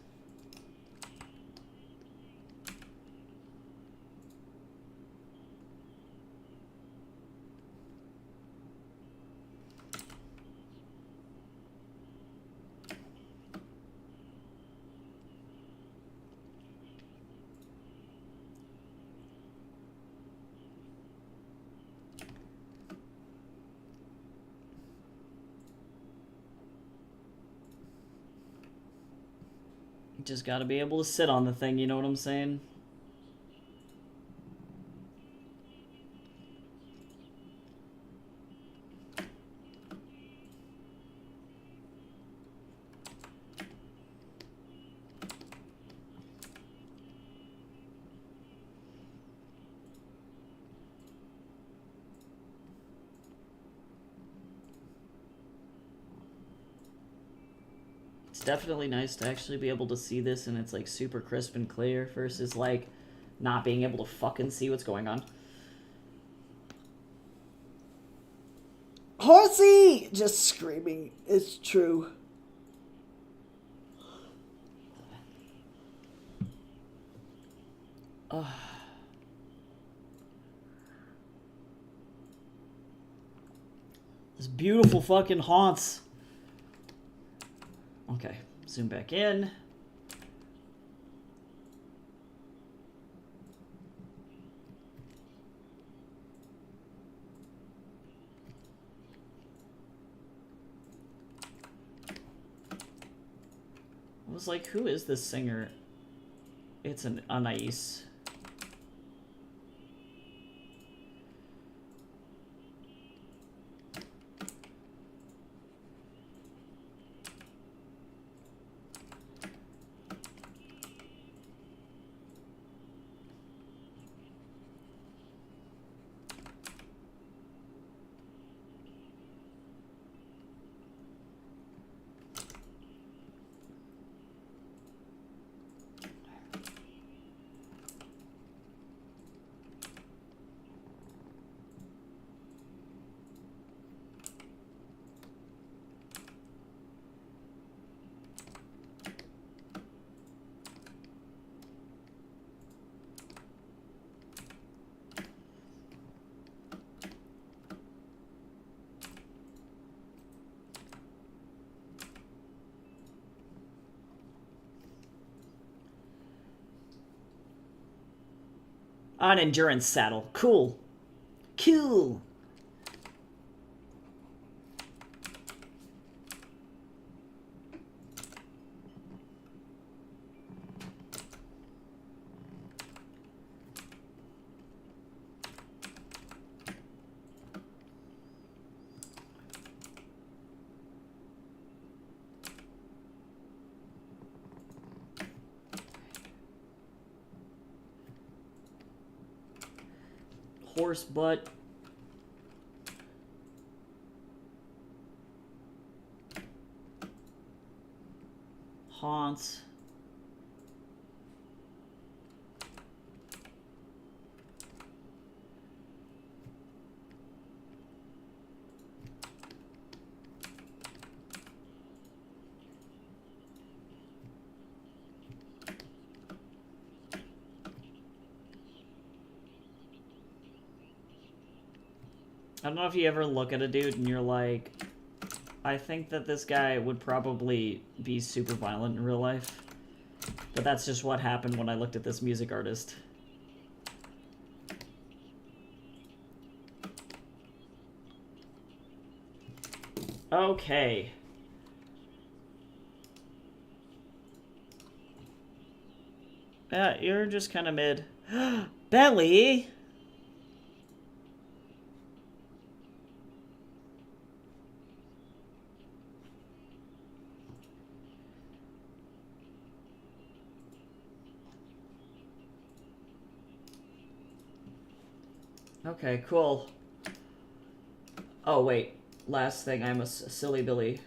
S1: Just gotta be able to sit on the thing, you know what I'm saying? It's definitely nice to actually be able to see this and it's like super crisp and clear versus like not being able to fucking see what's going on.
S3: Horsey! Just screaming. It's true.
S1: This beautiful fucking haunts. Okay, zoom back in. I was like, who is this singer? It's an Anais. An endurance saddle. Cool. Cool. Horse butt. Haunts. I don't know if you ever look at a dude and you're like, I think that this guy would probably be super violent in real life. But that's just what happened when I looked at this music artist. Okay. Yeah, you're just kind of mid. Belly! Okay, cool. Oh, wait. Last thing, I'm a silly Billy.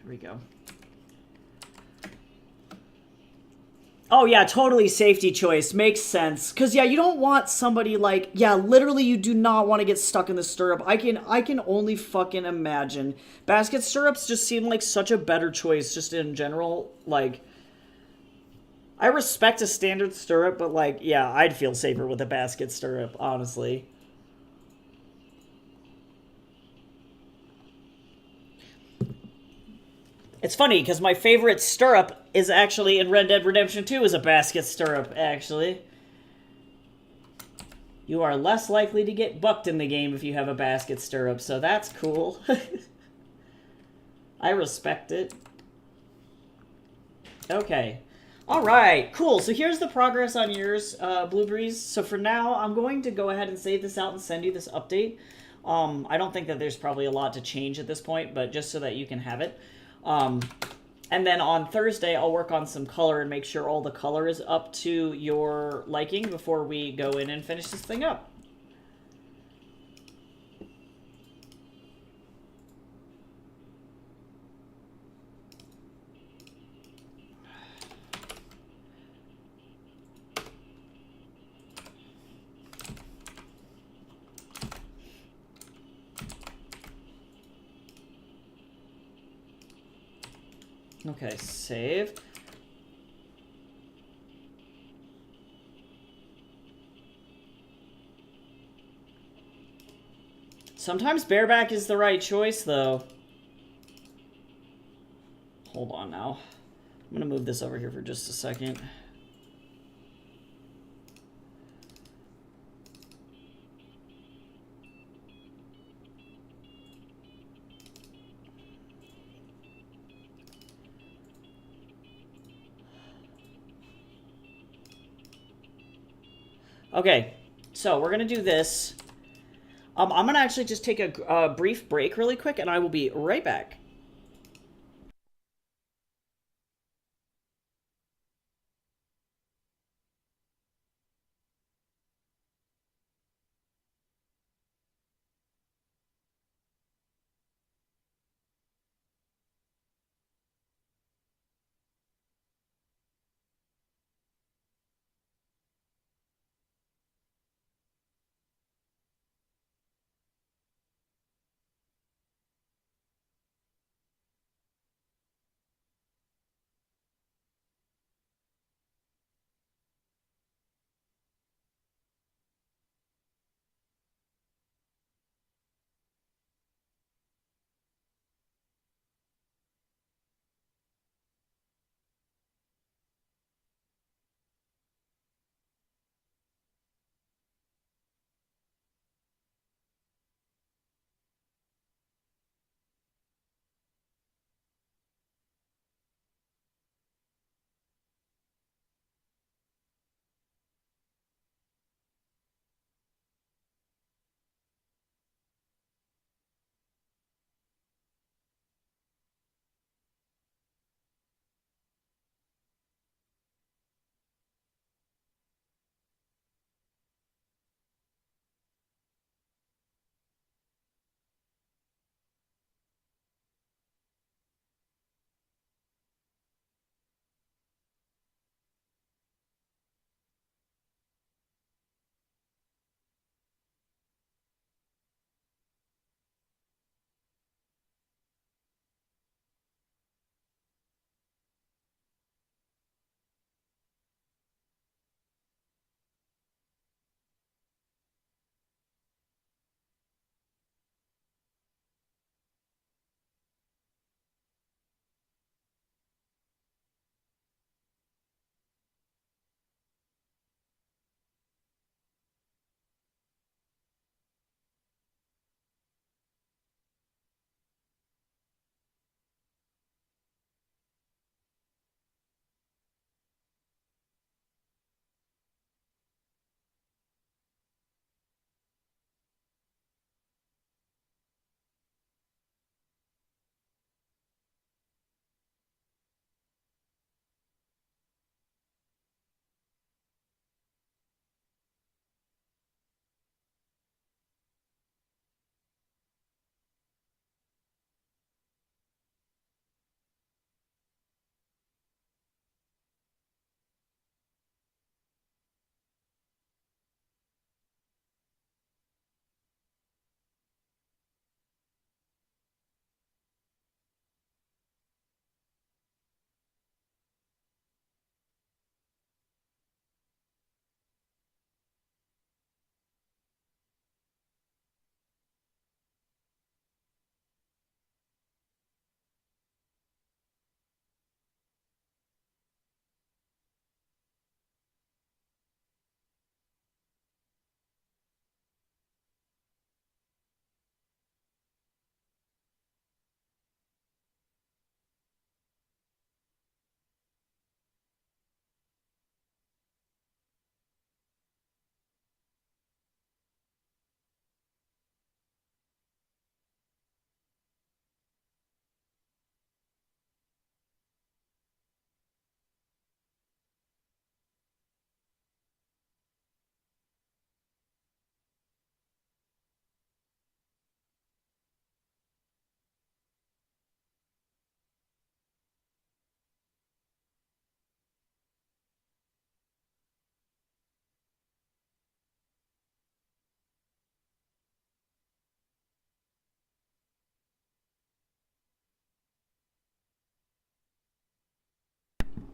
S1: Here we go. Oh, yeah, totally safety choice. Makes sense. Because, yeah, you don't want somebody like... Yeah, literally, you do not want to get stuck in the stirrup. I can only fucking imagine. Basket stirrups just seem like such a better choice, just in general. Like, I respect a standard stirrup, but, like, yeah, I'd feel safer with a basket stirrup, honestly. It's funny, because my favorite stirrup is actually in Red Dead Redemption 2 is a basket stirrup, actually. You are less likely to get bucked in the game if you have a basket stirrup, so that's cool. I respect it. Okay. Alright, cool. So here's the progress on yours, Blue Breeze. So for now, I'm going to go ahead and save this out and send you this update. I don't think that there's probably a lot to change at this point, but just so that you can have it. And then on Thursday, I'll work on some color and make sure all the color is up to your liking before we go in and finish this thing up. Okay, save. Sometimes bareback is the right choice, though. Hold on now. I'm gonna move this over here for just a second. Okay, so we're gonna do this. I'm gonna actually just take a brief break really quick, and I will be right back.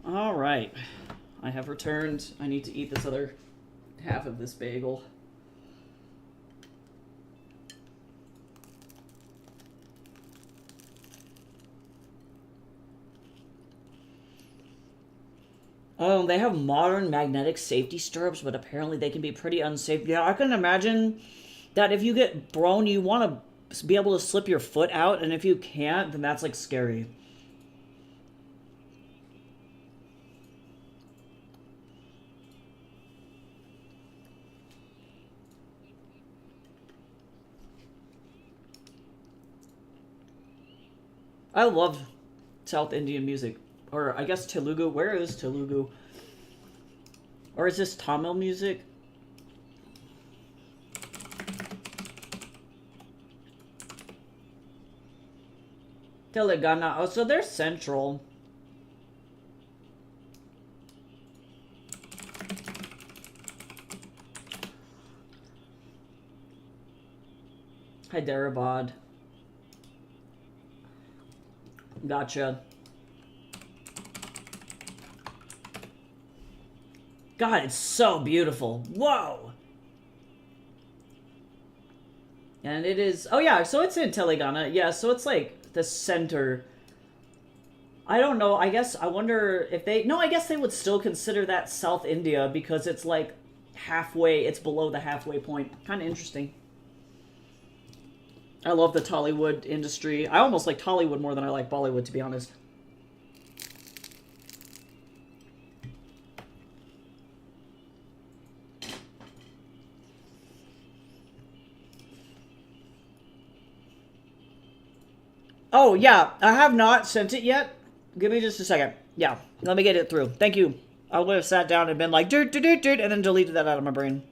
S1: All right, I have returned. I need to eat this other half of this bagel. Oh, they have modern magnetic safety stirrups, but apparently they can be pretty unsafe. Yeah, I can imagine that if you get thrown, you want to be able to slip your foot out, and if you can't, then that's like scary. I love South Indian music. Or I guess Telugu. Where is Telugu? Or is this Tamil music? Telangana. Oh, so they're central. Hyderabad. Gotcha. God, it's so beautiful. Whoa! And it is... Oh, yeah, so it's in Telangana. Yeah, so it's like the center. I don't know. I guess... I wonder if they... No, I guess they would still consider that South India because it's like halfway... It's below the halfway point. Kind of interesting. I love the Tollywood industry. I almost like Tollywood more than I like Bollywood, to be honest. Oh, yeah. I have not sent it yet. Give me just a second. Yeah. Let me get it through. Thank you. I would have sat down and been like, doot, doot, doot, doot, and then deleted that out of my brain.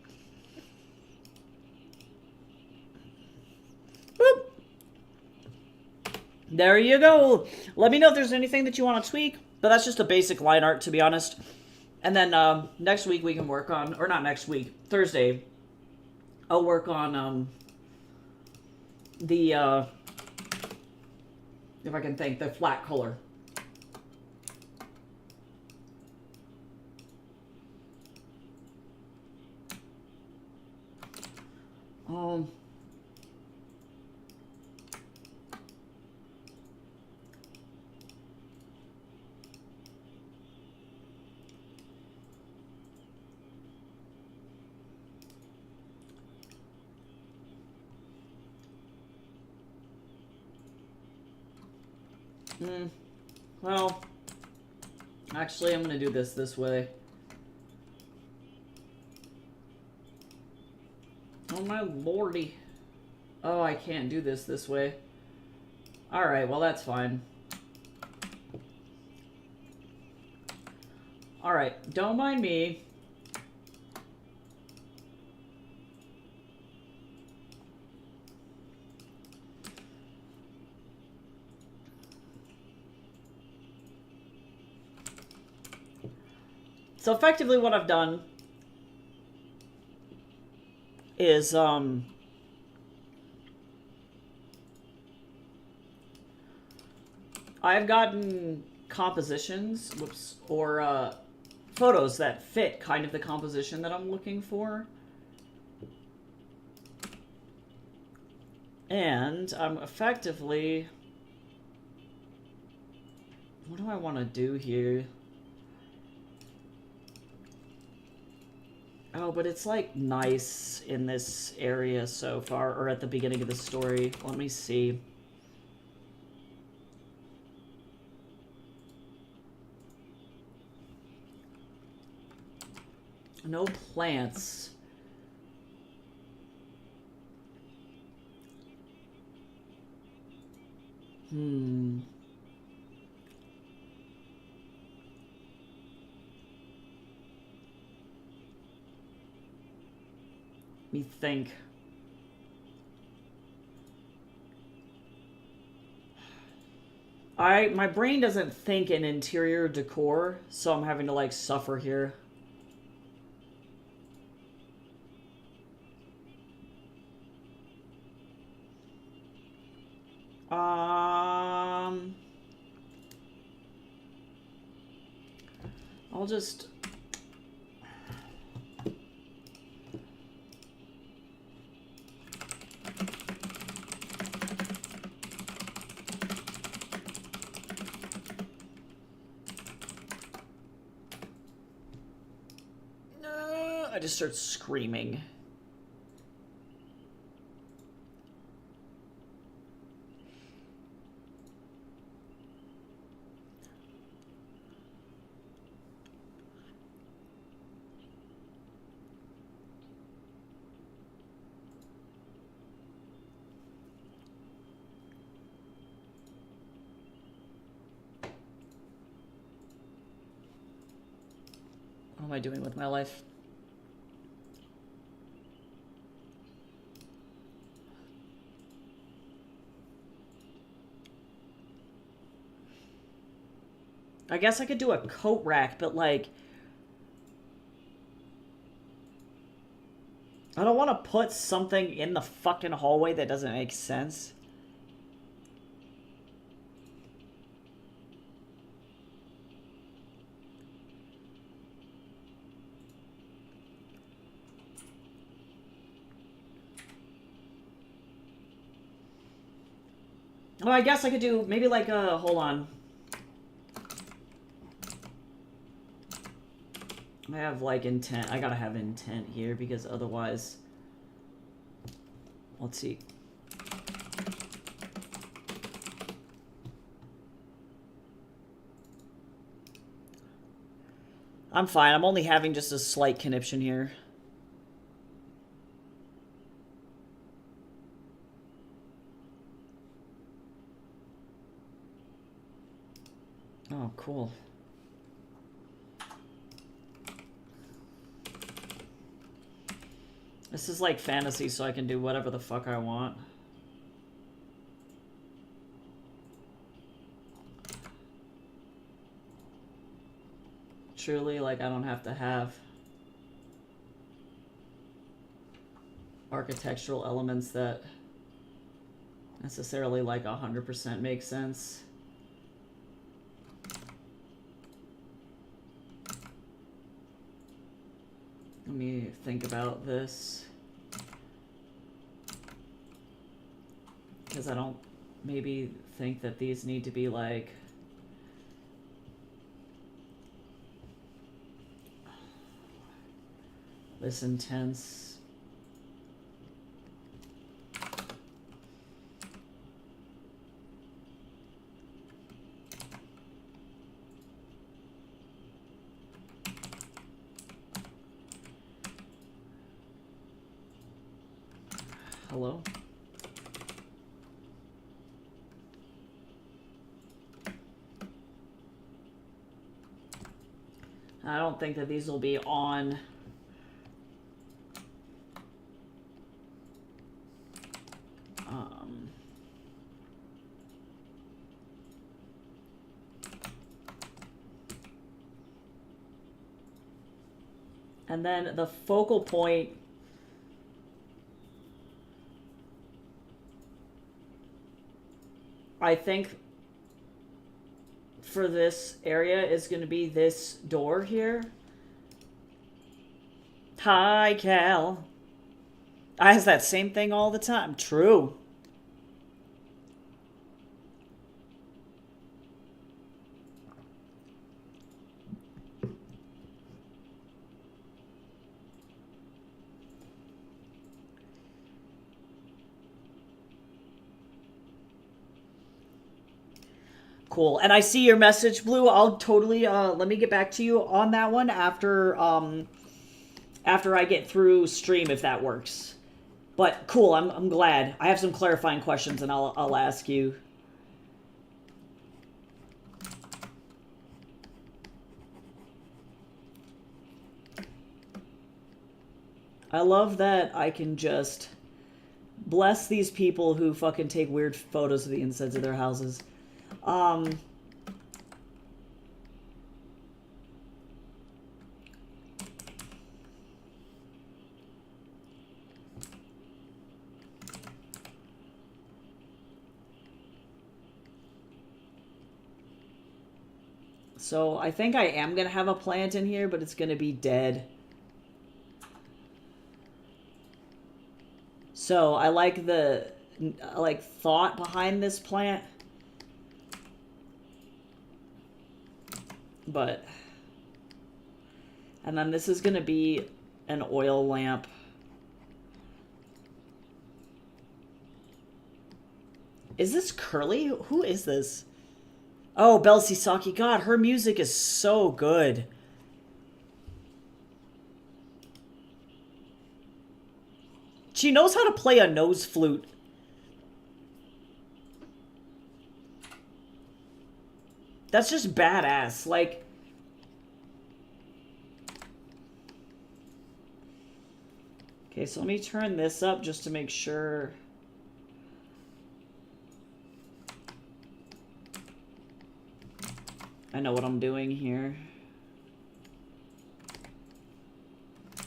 S1: Boop. There you go. Let me know if there's anything that you want to tweak. But that's just a basic line art, to be honest. And then next week we can work on... Or not next week. Thursday. I'll work on the... if I can think, the flat color. Well, actually, I'm going to do this way. Oh, my lordy. Oh, I can't do this way. Alright, well, that's fine. Alright, don't mind me. So effectively what I've done is, I've gotten compositions, or, photos that fit kind of the composition that I'm looking for. And I'm effectively... What do I want to do here? Oh, but it's, like, nice in this area so far, or at the beginning of the story. Let me see. No plants. Let me think. My brain doesn't think in interior decor, so I'm having to, like, suffer here. I'll just... I just start screaming. What am I doing with my life? I guess I could do a coat rack, but like... I don't want to put something in the fucking hallway that doesn't make sense. Oh, I guess I could do maybe like a... Hold on. I have like intent. I gotta have intent here because otherwise... Let's see. I'm fine. I'm only having just a slight conniption here. Oh, cool. This is like fantasy, so I can do whatever the fuck I want. Truly, like, I don't have to have architectural elements that necessarily, like, 100% make sense. Let me think about this. Because I don't maybe think that these need to be like... this intense. Hello? I don't think that these will be on. And then the focal point I think for this area is going to be this door here. Hi, Cal. I has that same thing all the time. True. Cool. And I see your message, Blue. I'll totally let me get back to you on that one after after I get through stream, if that works. But cool, I'm glad. I have some clarifying questions and I'll ask you. I love that I can just bless these people who fucking take weird photos of the insides of their houses. So I think I am going to have a plant in here, but it's going to be dead. So I like the thought behind this plant. But, and then this is going to be an oil lamp. Is this Curly? Who is this? Oh, Belle Sisaki. God, her music is so good. She knows how to play a nose flute. That's just badass. Like, Okay, so let me turn this up just to make sure. I know what I'm doing here.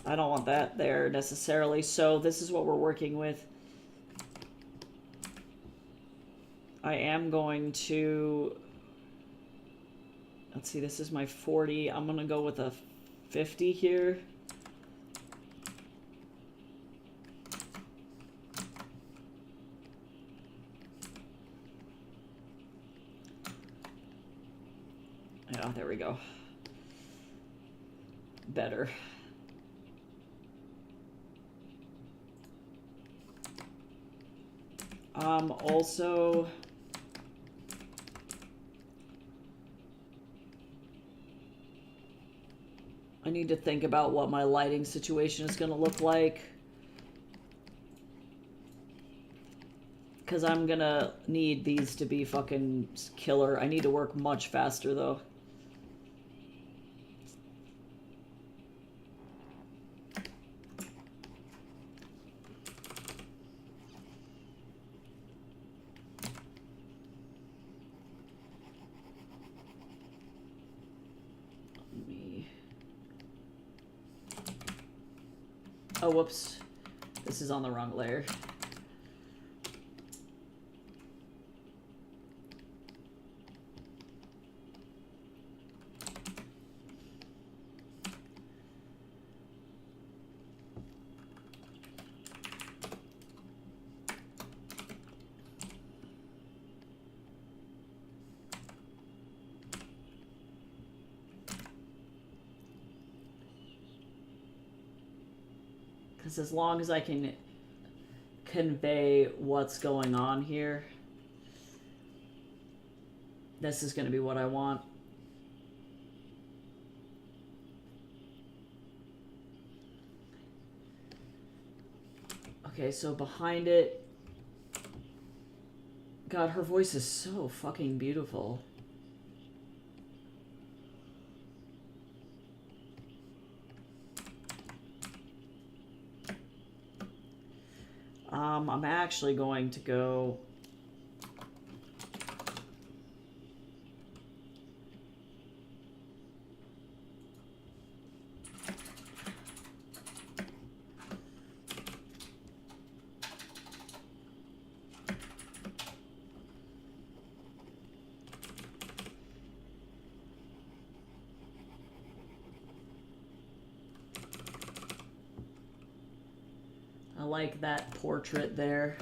S1: I don't want that there necessarily, so this is what we're working with. I am going to... Let's see, this is my 40. I'm going to go with a 50 here. Yeah, there we go. Better. Also... I need to think about what my lighting situation is going to look like. Because I'm going to need these to be fucking killer. I need to work much faster, though. Oh, whoops. This is on the wrong layer. Because as long as I can convey what's going on here, this is going to be what I want. Okay, so behind it... God, her voice is so fucking beautiful. I'm actually going to go... I like that portrait there.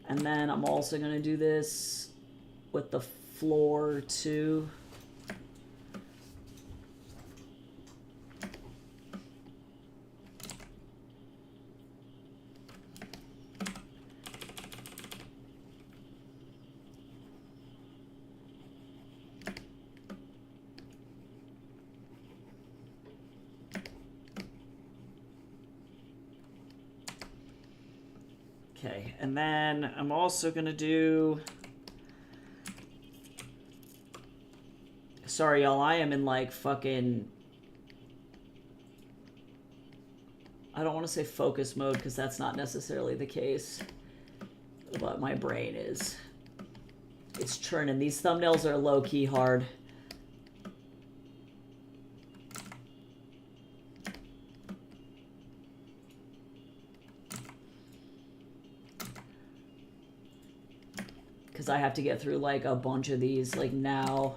S1: And then I'm also going to do this with the floor too. Okay, and then I'm also gonna do... Sorry, y'all, I am in like fucking... I don't want to say focus mode because that's not necessarily the case. But my brain is. It's churning. These thumbnails are low-key hard. Because I have to get through like a bunch of these like now.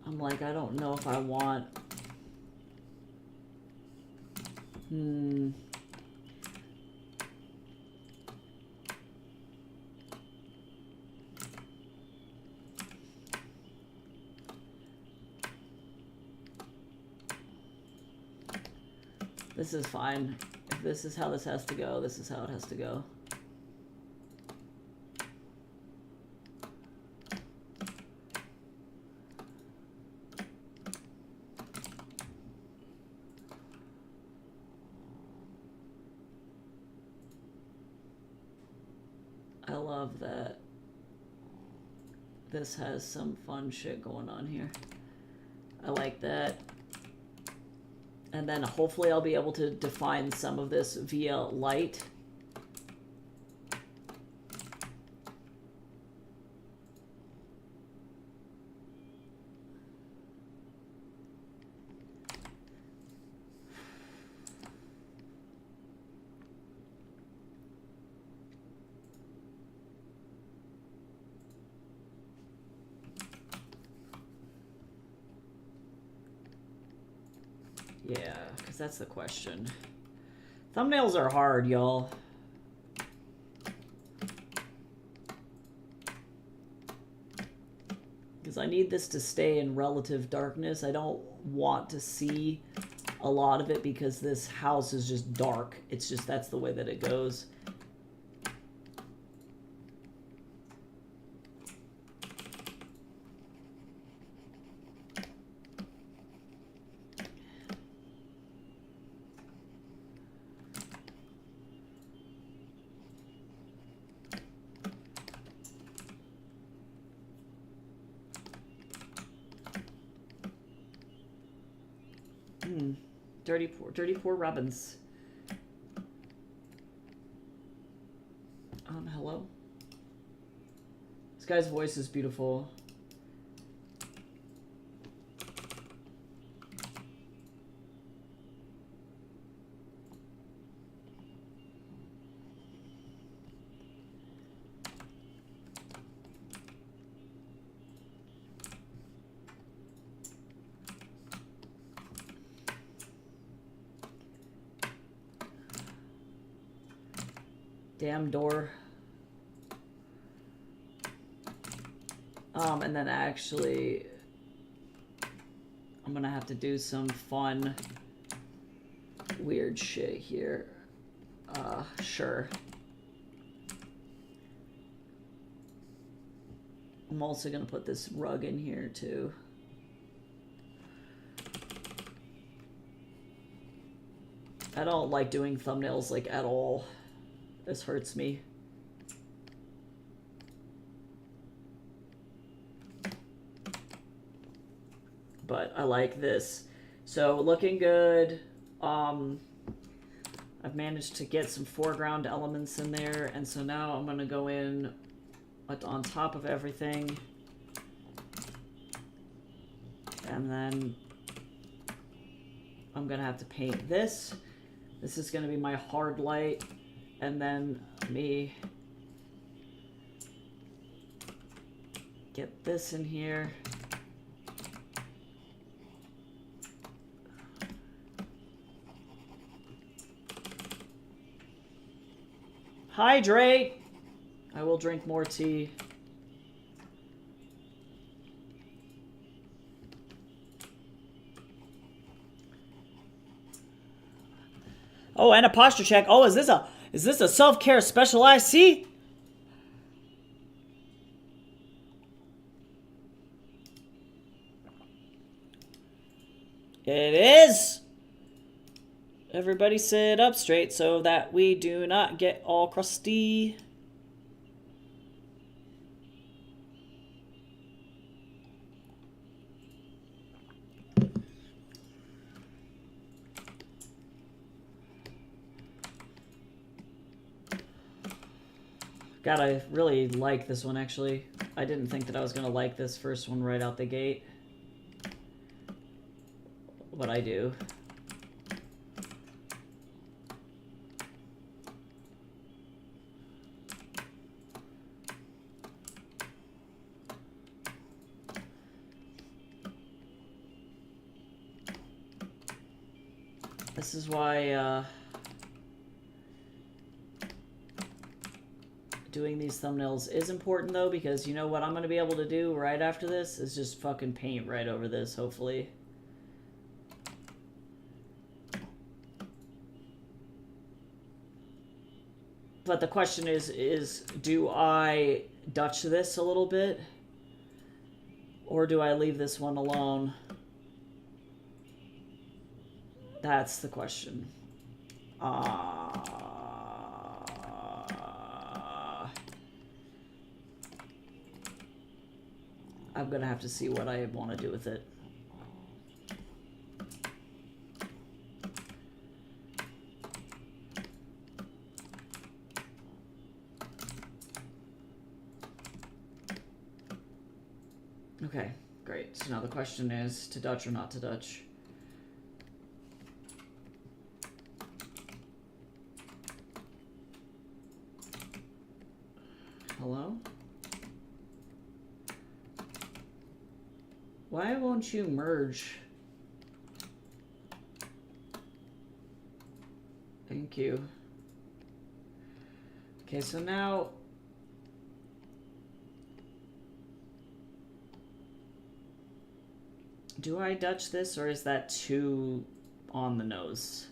S1: I'm like, I don't know if I want... This is fine. If this is how this has to go, this is how it has to go. I love that this has some fun shit going on here. I like that. And then hopefully I'll be able to define some of this via light. Yeah, because that's the question. Thumbnails are hard, y'all. Because I need this to stay in relative darkness. I don't want to see a lot of it because this house is just dark. It's just, that's the way that it goes. Dirty poor Robbins. Hello? This guy's voice is beautiful. Damn door. And then actually, I'm gonna have to do some fun, weird shit here. Sure. I'm also gonna put this rug in here too. I don't like doing thumbnails like at all. This hurts me. But I like this. So looking good. I've managed to get some foreground elements in there, and so now I'm gonna go in on top of everything. And then I'm gonna have to paint this. This is gonna be my hard light. And then me get this in here. Hydrate! I will drink more tea. Oh, and a posture check. Oh, is this a self-care special IC? It is. Everybody sit up straight so that we do not get all crusty. God, I really like this one, actually. I didn't think that I was going to like this first one right out the gate. But I do. This is why, doing these thumbnails is important, though, because you know what I'm going to be able to do right after this is just fucking paint right over this, hopefully. But the question is do I Dutch this a little bit? Or do I leave this one alone? That's the question. I'm gonna have to see what I want to do with it. Okay, great. So now the question is to Dutch or not to Dutch. Hello? Why won't you merge? Thank you. Okay, so now... Do I Dutch this, or is that too on the nose?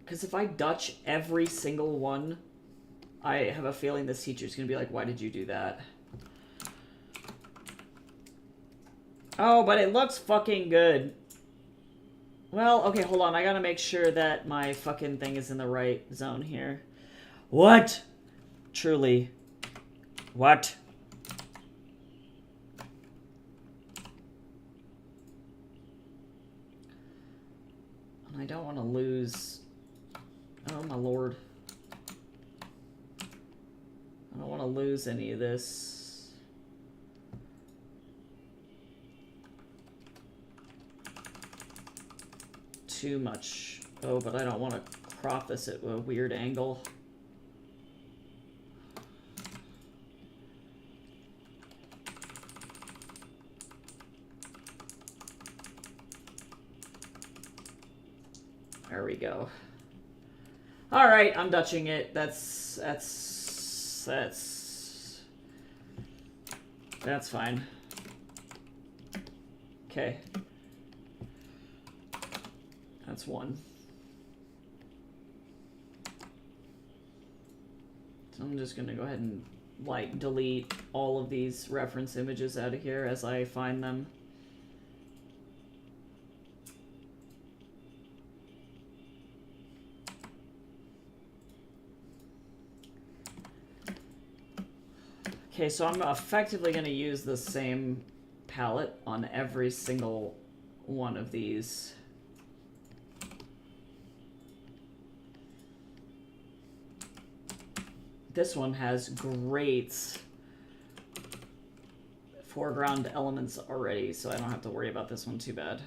S1: Because if I Dutch every single one, I have a feeling this teacher's going to be like, why did you do that? Oh, but it looks fucking good. Well, okay, hold on. I gotta make sure that my fucking thing is in the right zone here. What? Truly. What? And I don't want to lose... Oh, my lord. I don't want to lose any of this. Too much. Oh, but I don't want to crop this at a weird angle. There we go. All right, I'm Dutching it. That's fine. Okay. That's one. So I'm just gonna go ahead and like delete all of these reference images out of here as I find them. Okay, so I'm effectively going to use the same palette on every single one of these. This one has great foreground elements already, so I don't have to worry about this one too bad.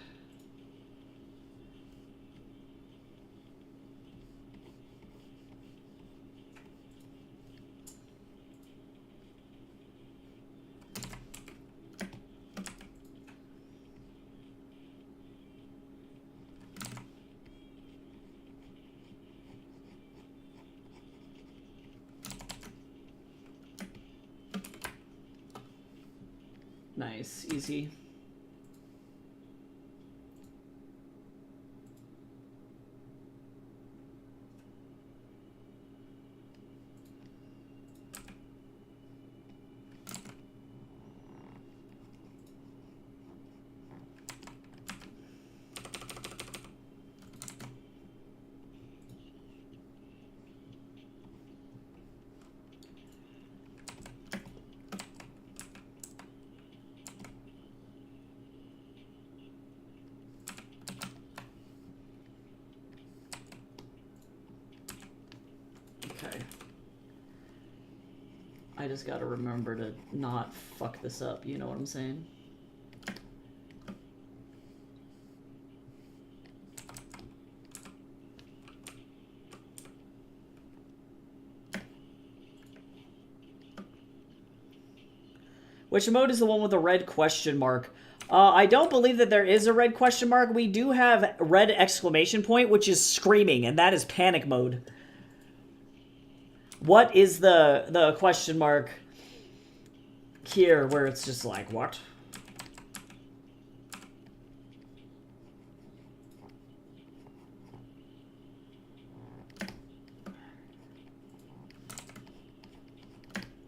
S1: Nice, easy. Okay. I just gotta remember to not fuck this up, you know what I'm saying? Which mode is the one with the red question mark? I don't believe that there is a red question mark. We do have red exclamation point, which is screaming, and that is panic mode. What is the question mark here where it's just like, what?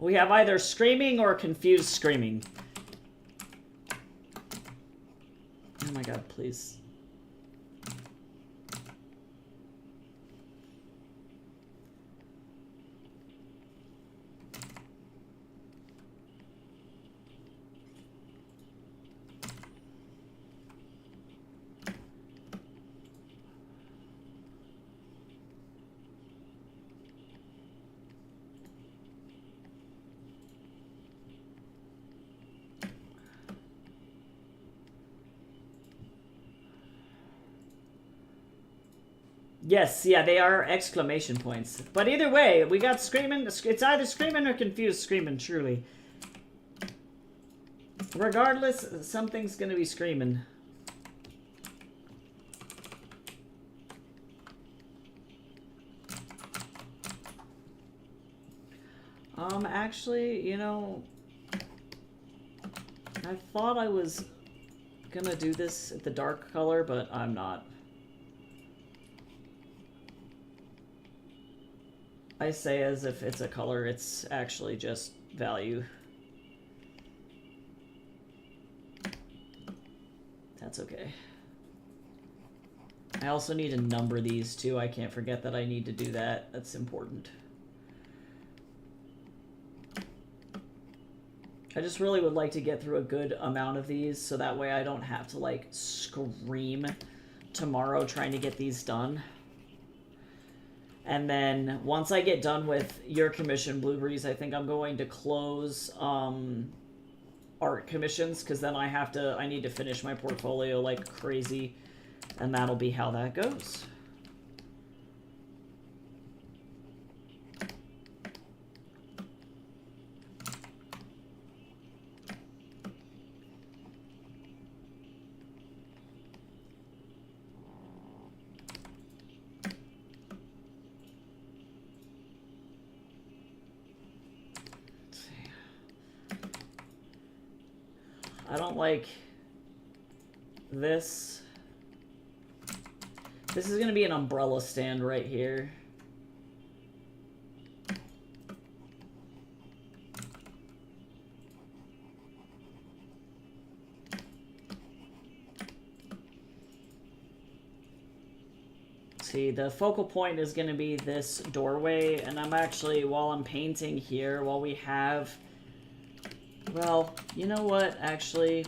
S1: We have either screaming or confused screaming. Oh my god, please. Yes, yeah, they are exclamation points. But either way, we got screaming. It's either screaming or confused screaming, truly. Regardless, something's gonna be screaming. Actually, you know, I thought I was gonna do this at the dark color, but I'm not. I say as if it's a color, it's actually just value. That's okay. I also need to number these too. I can't forget that I need to do that. That's important. I just really would like to get through a good amount of these so that way I don't have to like scream tomorrow trying to get these done. And then once I get done with your commission, Blueberries, I think I'm going to close art commissions because then I need to finish my portfolio like crazy, and that'll be how that goes. I don't like this. This is going to be an umbrella stand right here. See, the focal point is going to be this doorway, and I'm actually, while I'm painting here, while we have... Well, you know what, actually...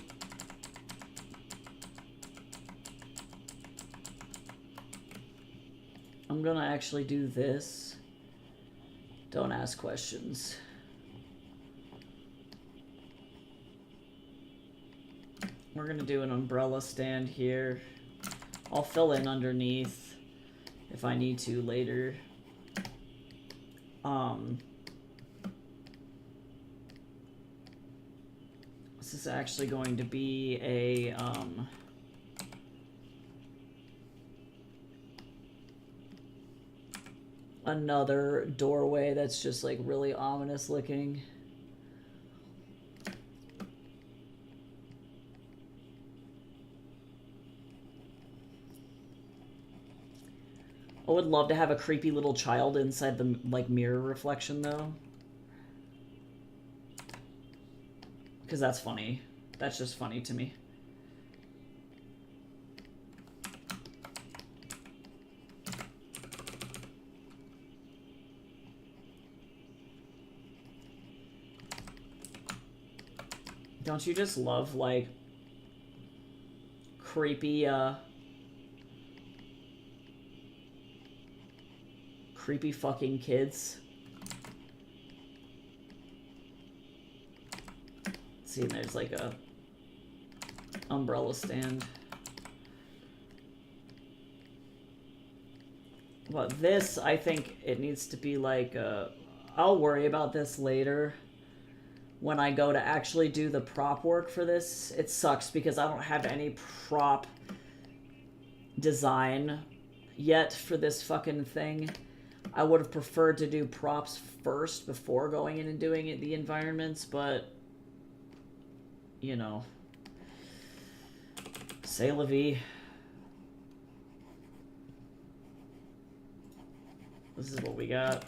S1: I'm gonna actually do this. Don't ask questions. We're gonna do an umbrella stand here. I'll fill in underneath if I need to later. This is actually going to be a, another doorway that's just like really ominous looking. I would love to have a creepy little child inside the like mirror reflection though. Because that's funny. That's just funny to me. Don't you just love, like, creepy, creepy fucking kids? See, there's like a umbrella stand. But this, I think it needs to be like, I'll worry about this later. When I go to actually do the prop work for this. It sucks because I don't have any prop design yet for this fucking thing. I would have preferred to do props first before going in and doing it, the environments, but, you know, c'est la vie. This is what we got.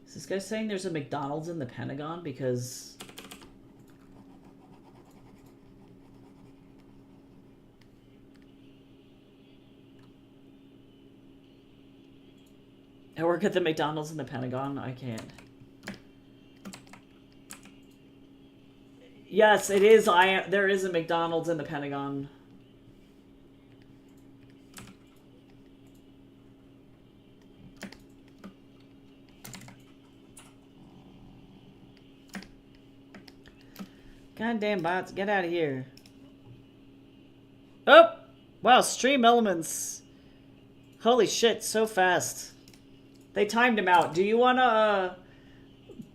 S1: Is this guy saying there's a McDonald's in the Pentagon? Because... I work at the McDonald's in the Pentagon. I can't. Yes, it is. There is a McDonald's in the Pentagon. Goddamn bots, get out of here. Oh! Wow, Stream Elements. Holy shit, so fast. They timed him out. Do you want to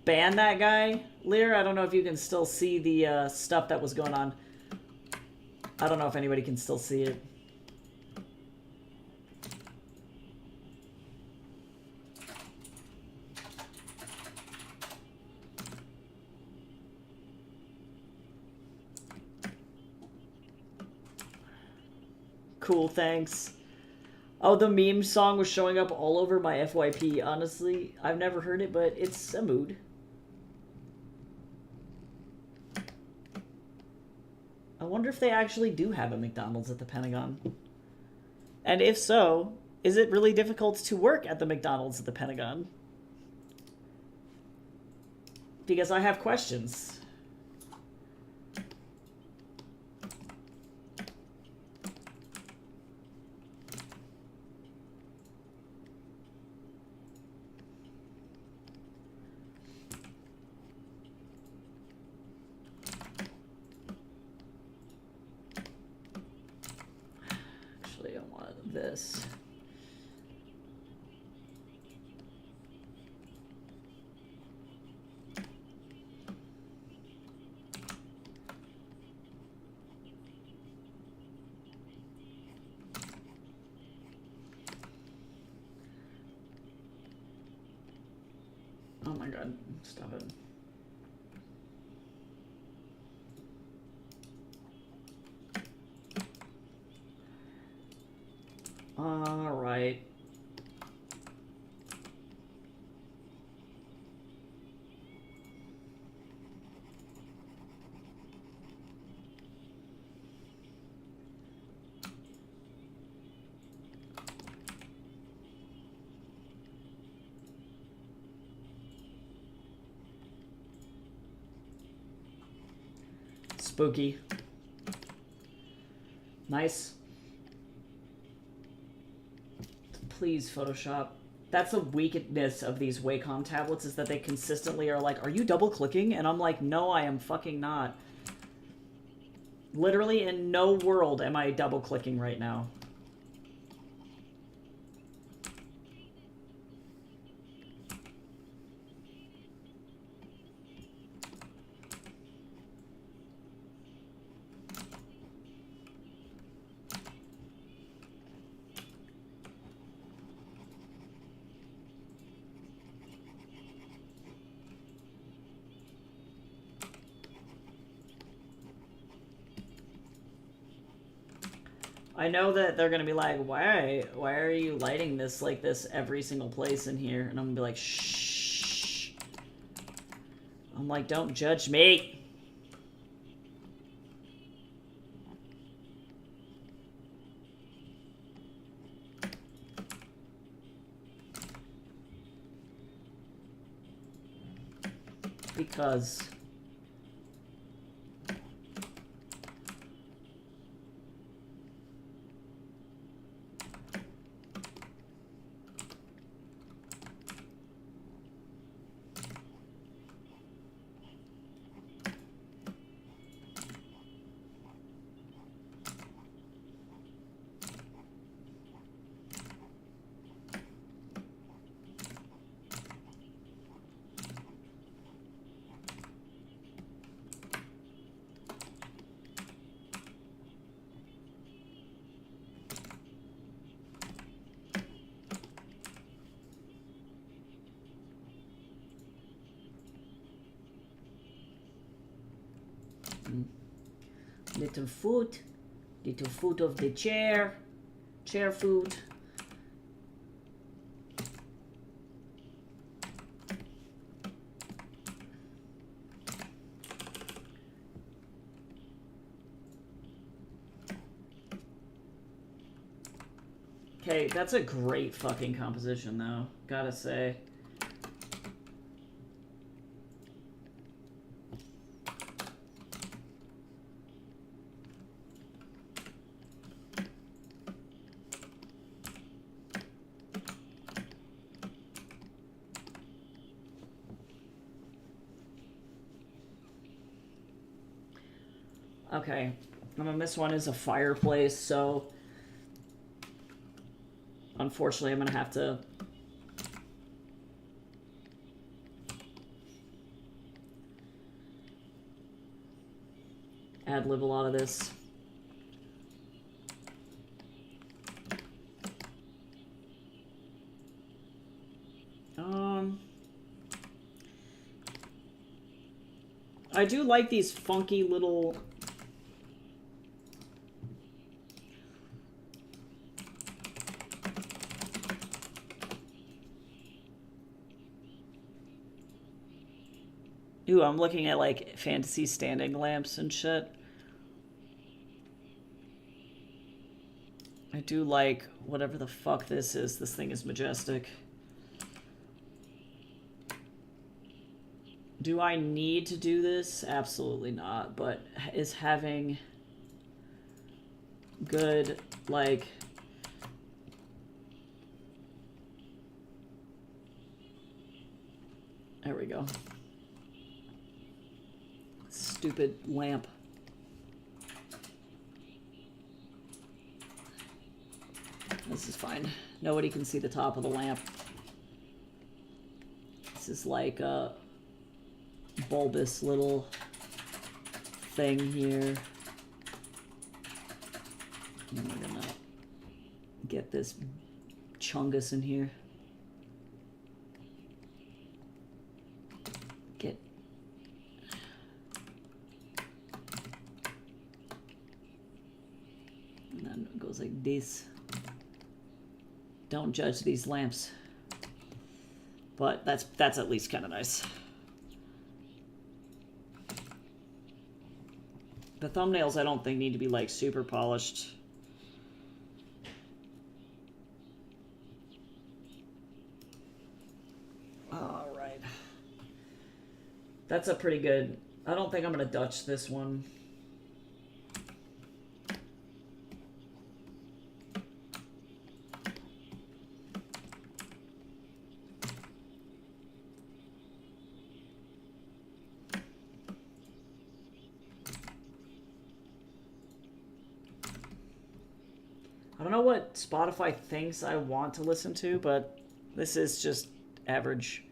S1: ban that guy, Lear? I don't know if you can still see the stuff that was going on. I don't know if anybody can still see it. Cool, thanks. Oh, the meme song was showing up all over my FYP. Honestly, I've never heard it, but it's a mood. I wonder if they actually do have a McDonald's at the Pentagon. And if so, is it really difficult to work at the McDonald's at the Pentagon? Because I have questions. This. Oh my god, stop it. All right. Spooky. Nice. Please, Photoshop. That's a weakness of these Wacom tablets, is that they consistently are like, are you double clicking? And I'm like, no, I am fucking not. Literally in no world am I double clicking right now. I know that they're gonna be like, why are you lighting this like this every single place in here? And I'm gonna be like, shh. I'm like, don't judge me. Because little foot of the chair foot. Okay, that's a great fucking composition, though. Gotta say. Okay, this one is a fireplace, so unfortunately I'm gonna have to ad-lib a lot of this. I do like these funky little... Ooh, I'm looking at, like, fantasy standing lamps and shit. I do like whatever the fuck this is. This thing is majestic. Do I need to do this? Absolutely not. But is having good, like... There we go. Stupid lamp. This is fine. Nobody can see the top of the lamp. This is like a bulbous little thing here. And we're gonna get this chungus in here. Get... And then it goes like this. Don't judge these lamps. But that's at least kind of nice. The thumbnails I don't think need to be like super polished. All right. That's a pretty good... I don't think I'm going to Dutch this one. I don't know what Spotify thinks I want to listen to, but this is just average.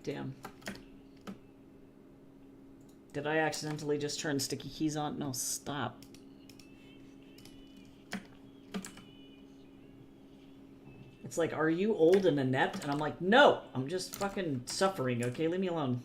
S1: Damn. Did I accidentally just turn sticky keys on? No, stop. It's like, are you old and inept? And I'm like, no, I'm just fucking suffering, okay? Leave me alone.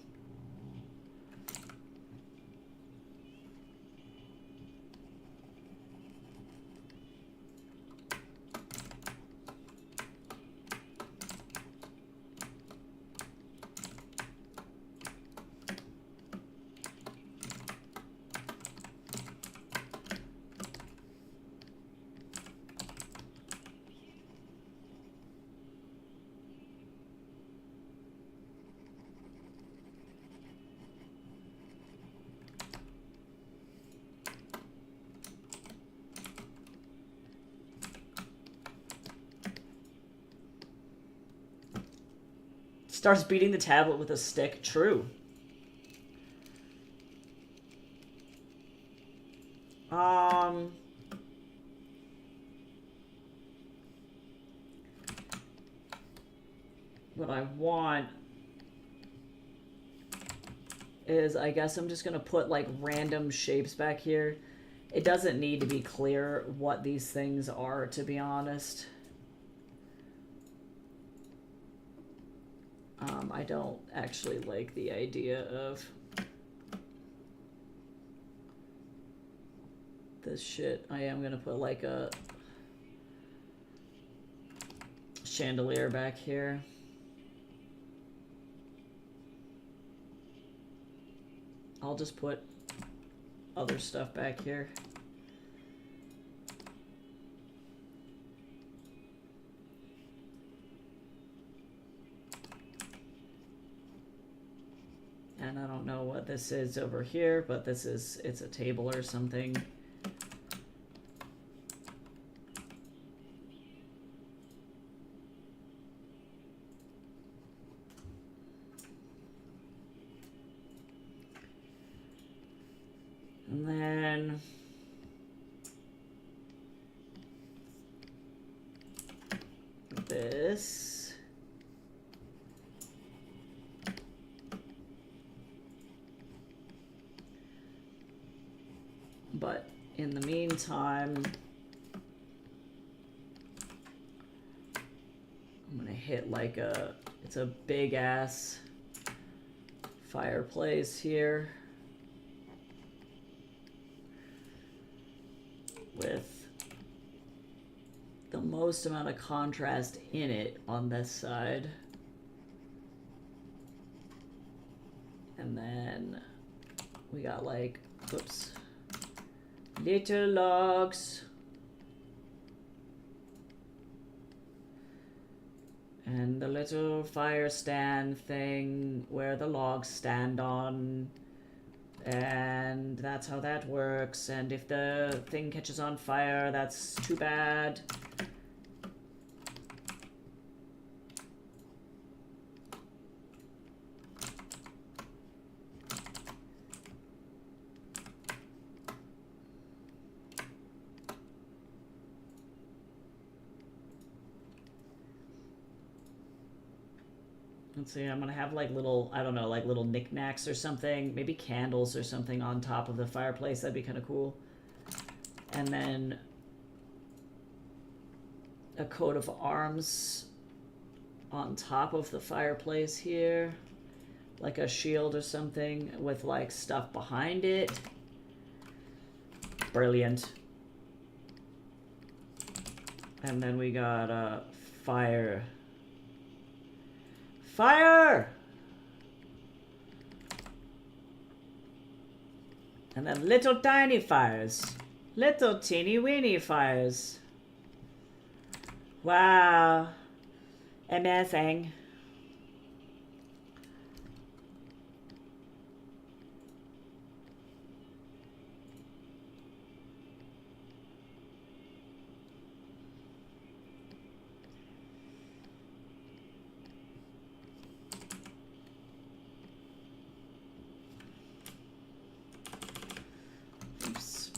S1: Starts beating the tablet with a stick. True. What I want is, I guess I'm just gonna put like random shapes back here. It doesn't need to be clear what these things are, to be honest. I don't actually like the idea of this shit. I am gonna put like a chandelier back here. I'll just put other stuff back here. And I don't know what this is over here, but this is, it's a table or something. And then this. But in the meantime, I'm gonna hit like a, it's a big ass fireplace here with the most amount of contrast in it on this side. And then we got like, oops, little logs. And the little fire stand thing where the logs stand on. And that's how that works. And if the thing catches on fire, that's too bad. Let's see, I'm gonna have like little, I don't know, like little knickknacks or something. Maybe candles or something on top of the fireplace. That'd be kind of cool. And then a coat of arms on top of the fireplace here. Like a shield or something with like stuff behind it. Brilliant. And then we got fire. Fire! And then little tiny fires. Little teeny weeny fires. Wow. Amazing. Oops.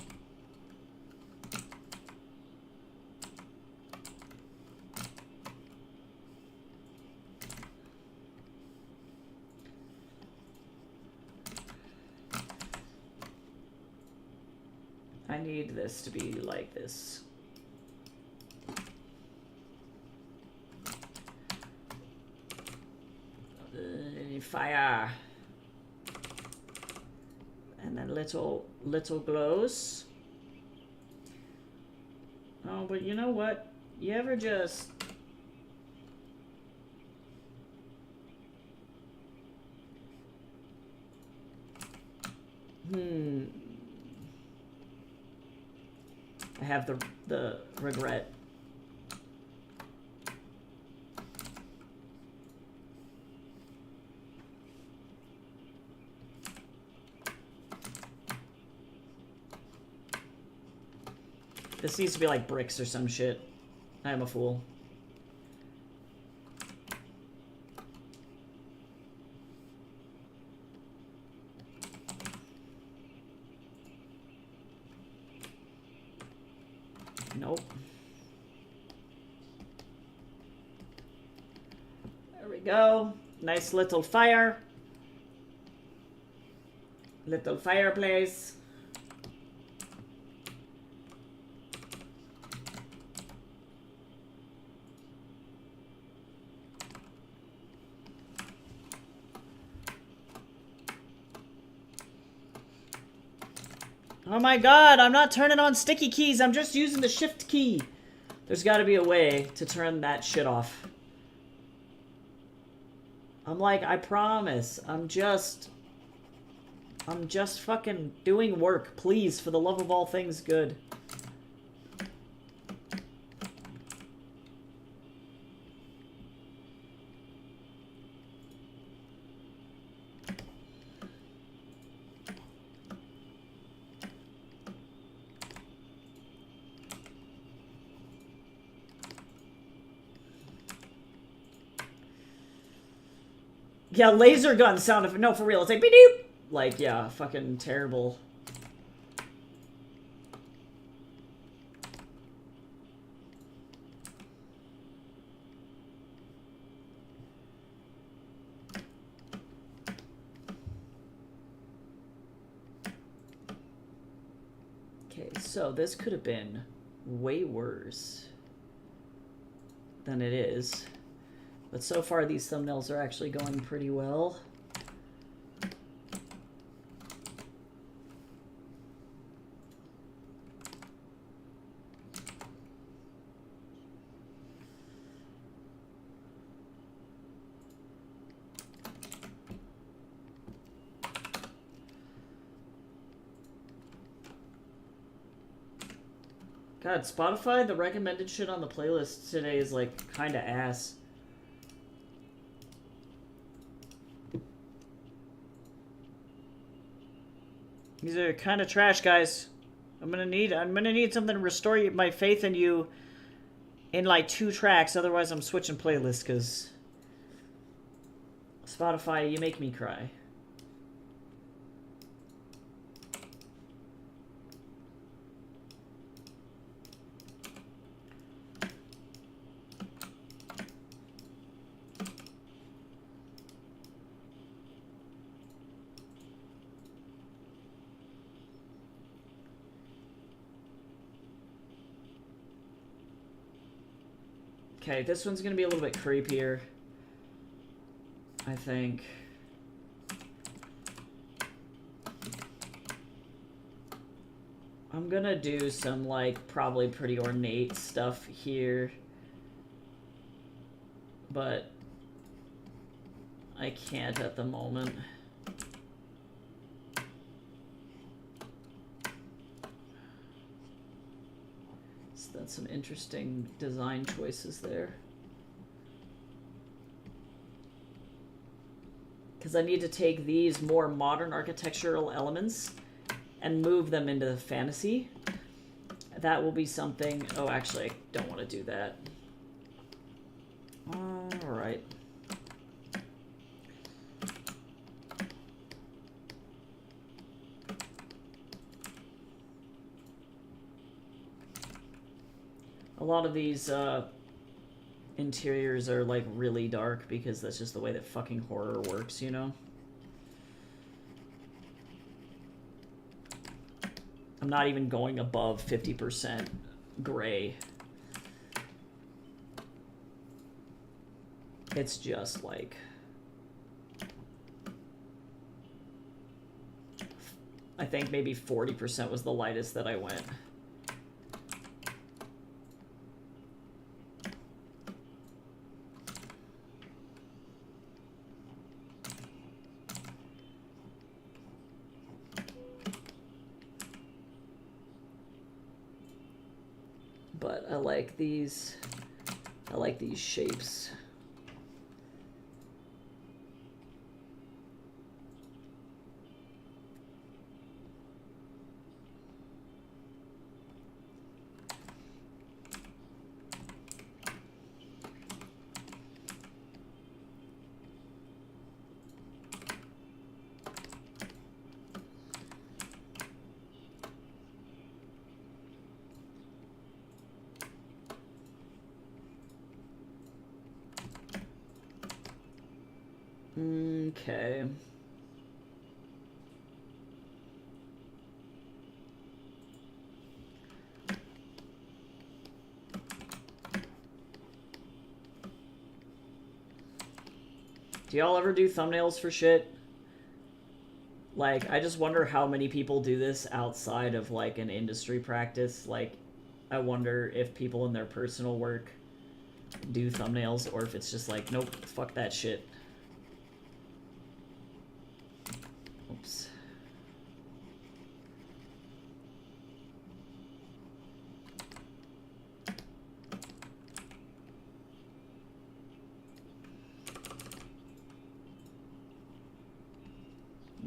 S1: I need this to be like this. Fire. And then little glows. Oh, but you know what? You ever just... I have the regret. This needs to be like bricks or some shit. I am a fool. Nope. There we go. Nice little fire. Little fireplace. Oh my god, I'm not turning on sticky keys. I'm just using the shift key. There's got to be a way to turn that shit off. I'm like, I promise. I'm just fucking doing work. Please, for the love of all things good. Yeah, laser gun sound effect. No, for real. It's like, beep, beep. Like, yeah, fucking terrible. Okay, so this could have been way worse than it is. But so far, these thumbnails are actually going pretty well. God, Spotify, the recommended shit on the playlist today is like kind of ass. These are kind of trash, guys. I'm gonna need something to restore my faith in you in like 2 tracks. Otherwise, I'm switching playlists because Spotify, you make me cry. Okay, this one's gonna be a little bit creepier, I think. I'm gonna do some, like, probably pretty ornate stuff here. But I can't at the moment. So that's some interesting design choices there. Because I need to take these more modern architectural elements and move them into fantasy. That will be something... Oh, actually, I don't want to do that. Alright. A lot of these interiors are like really dark because that's just the way that fucking horror works, you know? I'm not even going above 50% gray. It's just like... I think maybe 40% was the lightest that I went. But I like these shapes. Okay. Do y'all ever do thumbnails for shit? Like, I just wonder how many people do this outside of, like, an industry practice. Like, I wonder if people in their personal work do thumbnails, or if it's just like, nope, fuck that shit. Oops.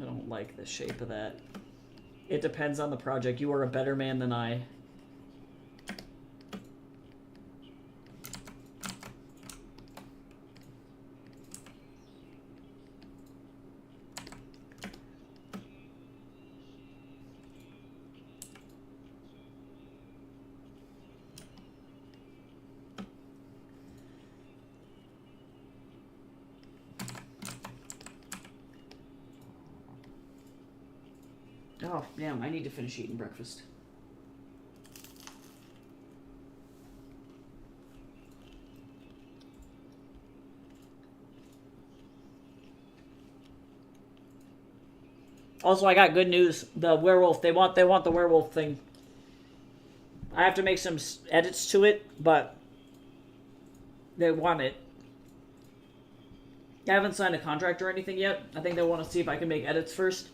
S1: I don't like the shape of that. It depends on the project. You are a better man than I. Oh, damn, I need to finish eating breakfast. Also, I got good news. The werewolf, they want the werewolf thing. I have to make some edits to it, but they want it. I haven't signed a contract or anything yet. I think they want to see if I can make edits first.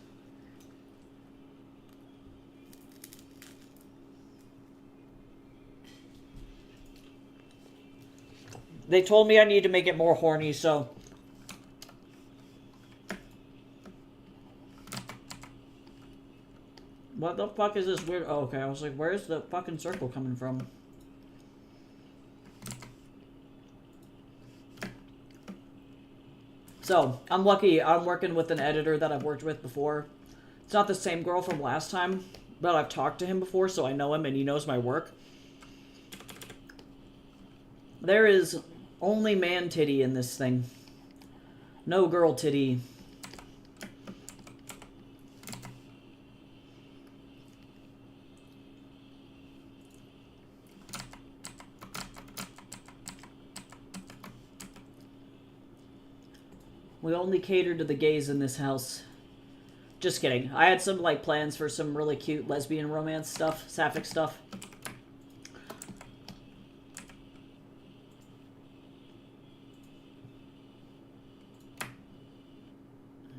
S1: They told me I need to make it more horny, so... What the fuck is this weird... Oh, okay, I was like, where's the fucking circle coming from? So, I'm lucky I'm working with an editor that I've worked with before. It's not the same girl from last time, but I've talked to him before, so I know him and he knows my work. There is only man titty in this thing. No girl titty. We only cater to the gays in this house. Just kidding. I had some, like, plans for some really cute lesbian romance stuff, sapphic stuff.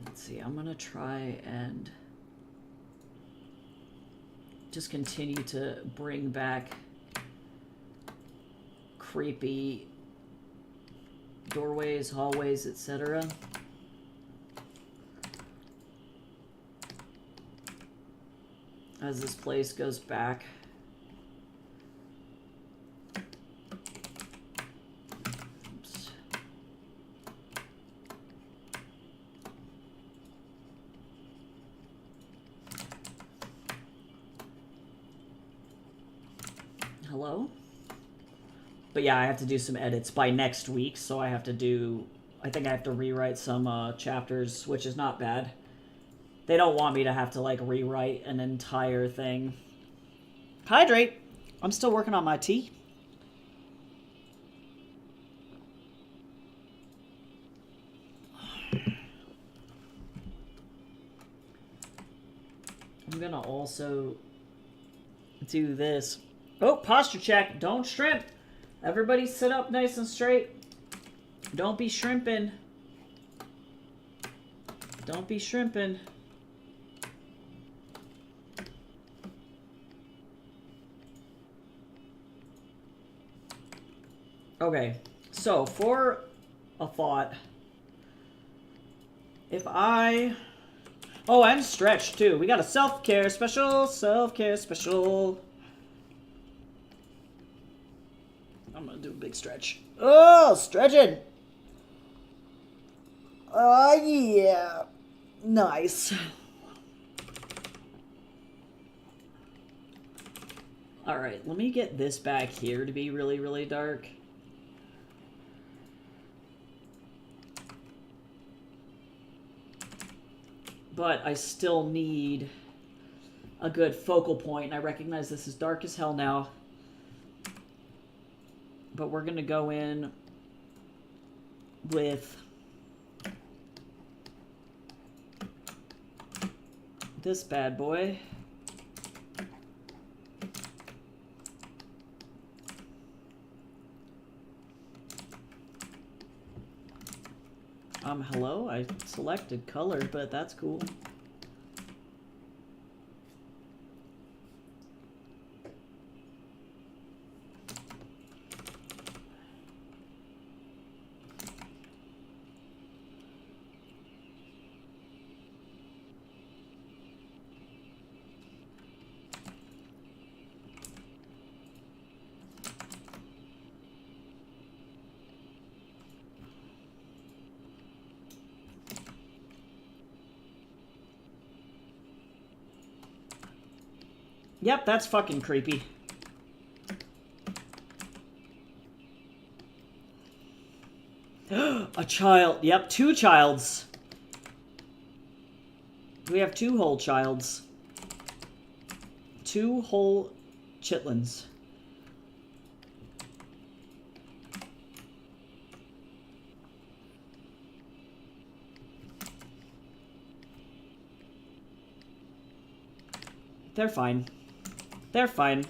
S1: Let's see, I'm gonna try and just continue to bring back creepy doorways, hallways, etc. As this place goes back. Oops. Hello? But yeah, I have to do some edits by next week, so I have to do... I think I have to rewrite some chapters, which is not bad. They don't want me to have to, like, rewrite an entire thing. Hydrate! I'm still working on my tea. I'm gonna also do this. Oh, posture check. Don't shrimp. Everybody sit up nice and straight. Don't be shrimping. Don't be shrimping. Okay, so for a thought, if I... Oh, and stretch, too. We got a self-care special, self-care special. I'm gonna do a big stretch.
S3: Oh, stretching. Oh, yeah. Nice.
S1: Alright, let me get this back here to be really, really dark. But I still need a good focal point, and I recognize this is dark as hell now. But we're gonna go in with this bad boy. Hello? I selected color, but that's cool. Yep, that's fucking creepy. A child. Yep, 2 childs. We have 2 whole childs. 2 whole chitlins. They're fine. They're fine.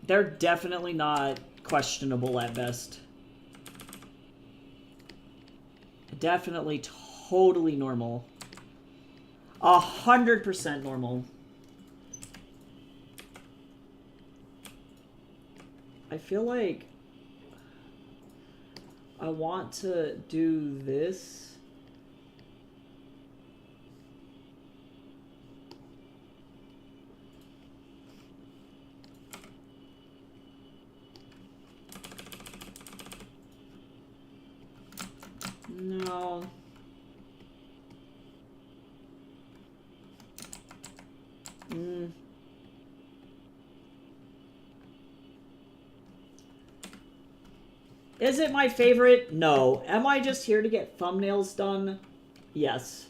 S1: They're definitely not questionable at best. Definitely totally normal. 100% normal. I feel like I want to do this. No. Is it my favorite? No. Am I just here to get thumbnails done? Yes.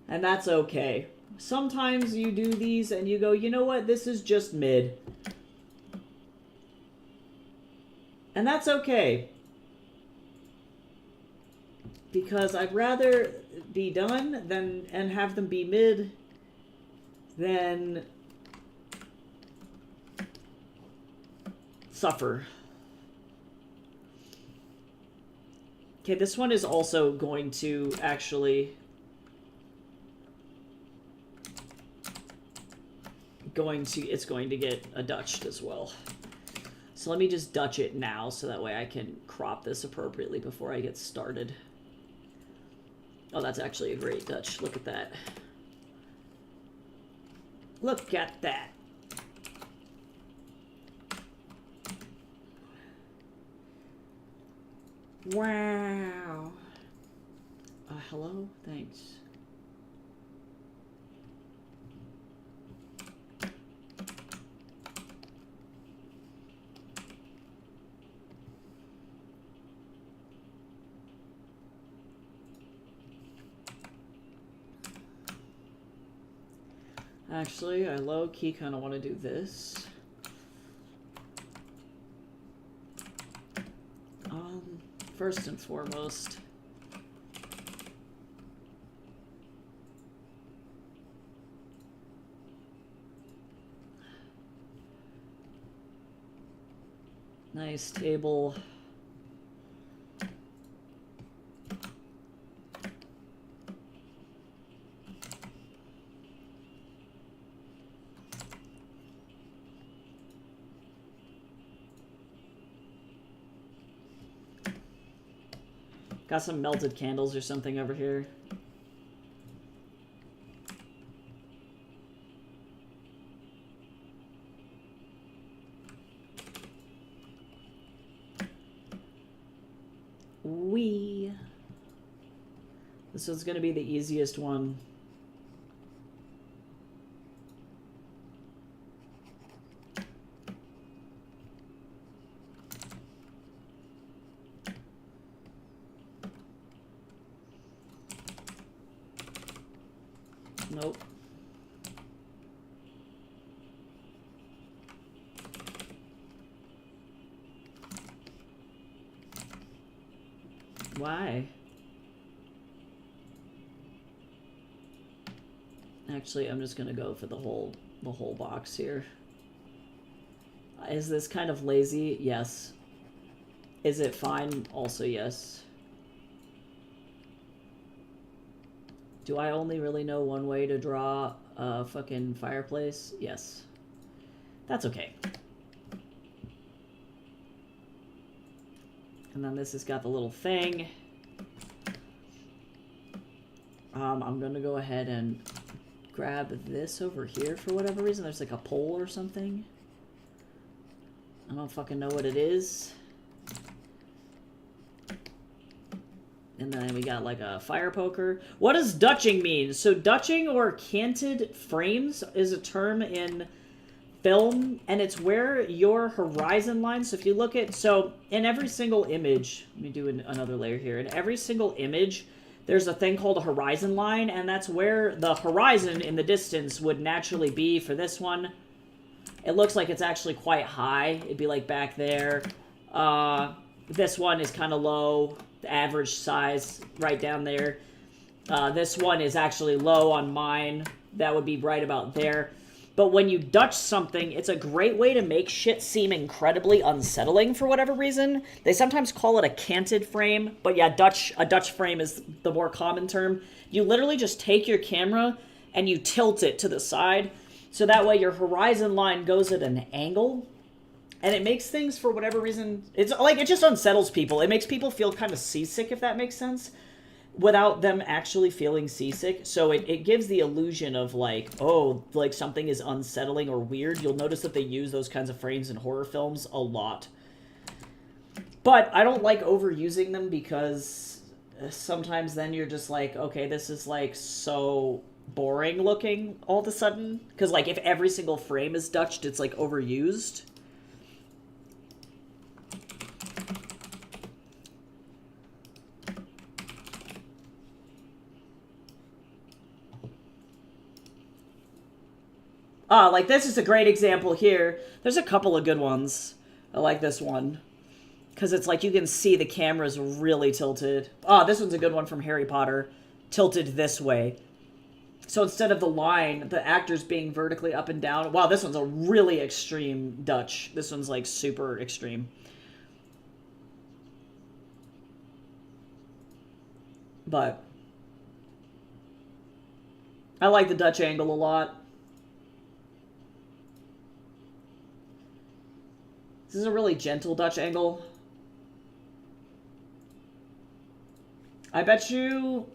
S1: And that's okay. Sometimes you do these and you go, you know what? This is just mid. And that's okay. Because I'd rather be done than and have them be mid than suffer. Okay, this one is also going to actually it's going to get a Dutched as well. So let me just Dutch it now so that way I can crop this appropriately before I get started. Oh, that's actually a great Dutch. Look at that. Look at that. Wow. Hello? Thanks. Actually, I low-key kind of want to do this. First and foremost, nice table. Got some melted candles or something over here. This is going to be the easiest one. Nope. Why? Actually, I'm just gonna go for the whole box here. Is this kind of lazy? Yes. Is it fine? Also yes. Do I only really know one way to draw a fucking fireplace? Yes. That's okay. And then this has got the little thing. I'm gonna go ahead and grab this over here for whatever reason. There's like a pole or something. I don't fucking know what it is. And then we got like a fire poker. What does dutching mean? So dutching or canted frames is a term in film, and it's where your horizon line, so if you look at, so in every single image, let me do another layer here. In every single image, there's a thing called a horizon line, and that's where the horizon in the distance would naturally be for this one. It looks like it's actually quite high. It'd be like back there. This one is kind of low, the average size right down there. This one is actually low on mine. That would be right about there. But when you Dutch something, it's a great way to make shit seem incredibly unsettling for whatever reason. They sometimes call it a canted frame, but yeah, a Dutch frame is the more common term. You literally just take your camera and you tilt it to the side, so that way your horizon line goes at an angle. And it makes things, for whatever reason, it's like, it just unsettles people. It makes people feel kind of seasick, if that makes sense, without them actually feeling seasick. So it gives the illusion of like, oh, like something is unsettling or weird. You'll notice that they use those kinds of frames in horror films a lot. But I don't like overusing them, because sometimes then you're just like, okay, this is like so boring looking all of a sudden. Because like if every single frame is Dutched, it's like overused. Like this is a great example here. There's a couple of good ones. I like this one, because it's like you can see the camera's really tilted. This one's a good one from Harry Potter. Tilted this way. So instead of the line, the actors being vertically up and down. Wow, this one's a really extreme Dutch. This one's like super extreme. But I like the Dutch angle a lot. This is a really gentle Dutch angle. I bet you...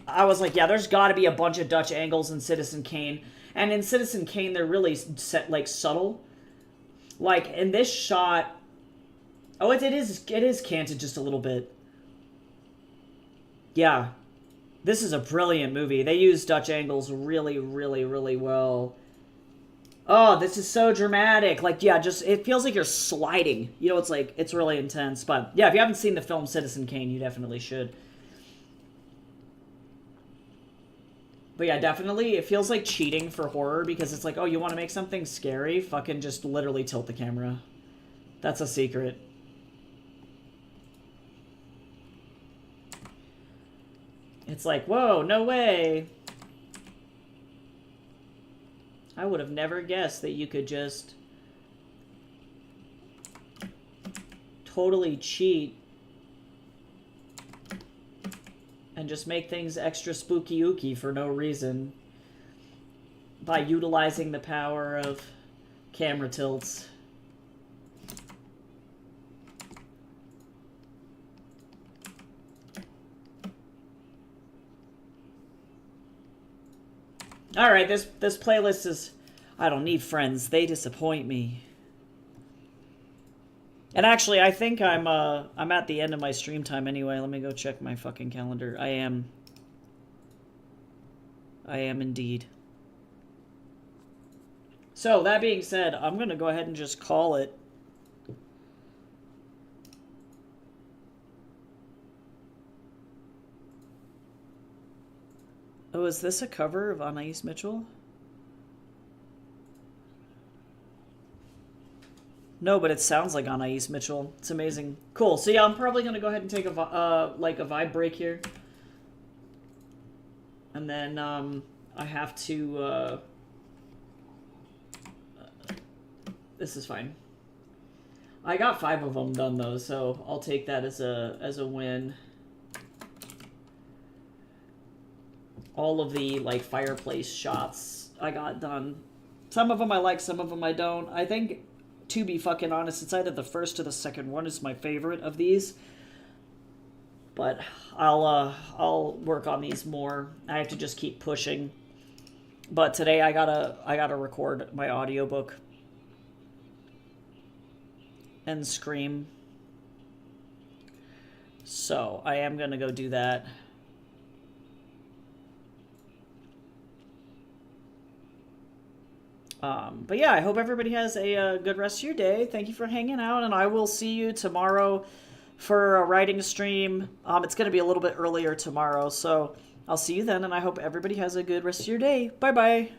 S1: I was like, yeah, there's got to be a bunch of Dutch angles in Citizen Kane. And in Citizen Kane, they're really like subtle. Like in this shot... Oh, it is canted just a little bit. Yeah. This is a brilliant movie. They use Dutch angles really, really, really well. Oh, this is so dramatic. Like, yeah, just, it feels like you're sliding. You know, it's like, it's really intense. But, yeah, if you haven't seen the film Citizen Kane, you definitely should. But, yeah, definitely, it feels like cheating for horror, because it's like, oh, you want to make something scary? Fucking just literally tilt the camera. That's a secret. It's like, whoa, no way. I would have never guessed that you could just totally cheat and just make things extra spooky-ooky for no reason by utilizing the power of camera tilts. Alright, this playlist is... I don't need friends. They disappoint me. And actually, I think I'm at the end of my stream time anyway. Let me go check my fucking calendar. I am indeed. So, that being said, I'm gonna go ahead and just call it. Oh, is this a cover of Anais Mitchell? No, but it sounds like Anais Mitchell. It's amazing. Cool. So yeah, I'm probably gonna go ahead and take a vibe break here, and then I have to. This is fine. I got 5 of them done though, so I'll take that as a win. All of the like fireplace shots I got done. Some of them I like, some of them I don't. I think, to be fucking honest, it's either the first or the second one is my favorite of these. But I'll work on these more. I have to just keep pushing. But today I gotta record my audiobook and Scream. So I am gonna go do that. But yeah, I hope everybody has a good rest of your day. Thank you for hanging out, and I will see you tomorrow for a writing stream. It's going to be a little bit earlier tomorrow, so I'll see you then, and I hope everybody has a good rest of your day. Bye-bye.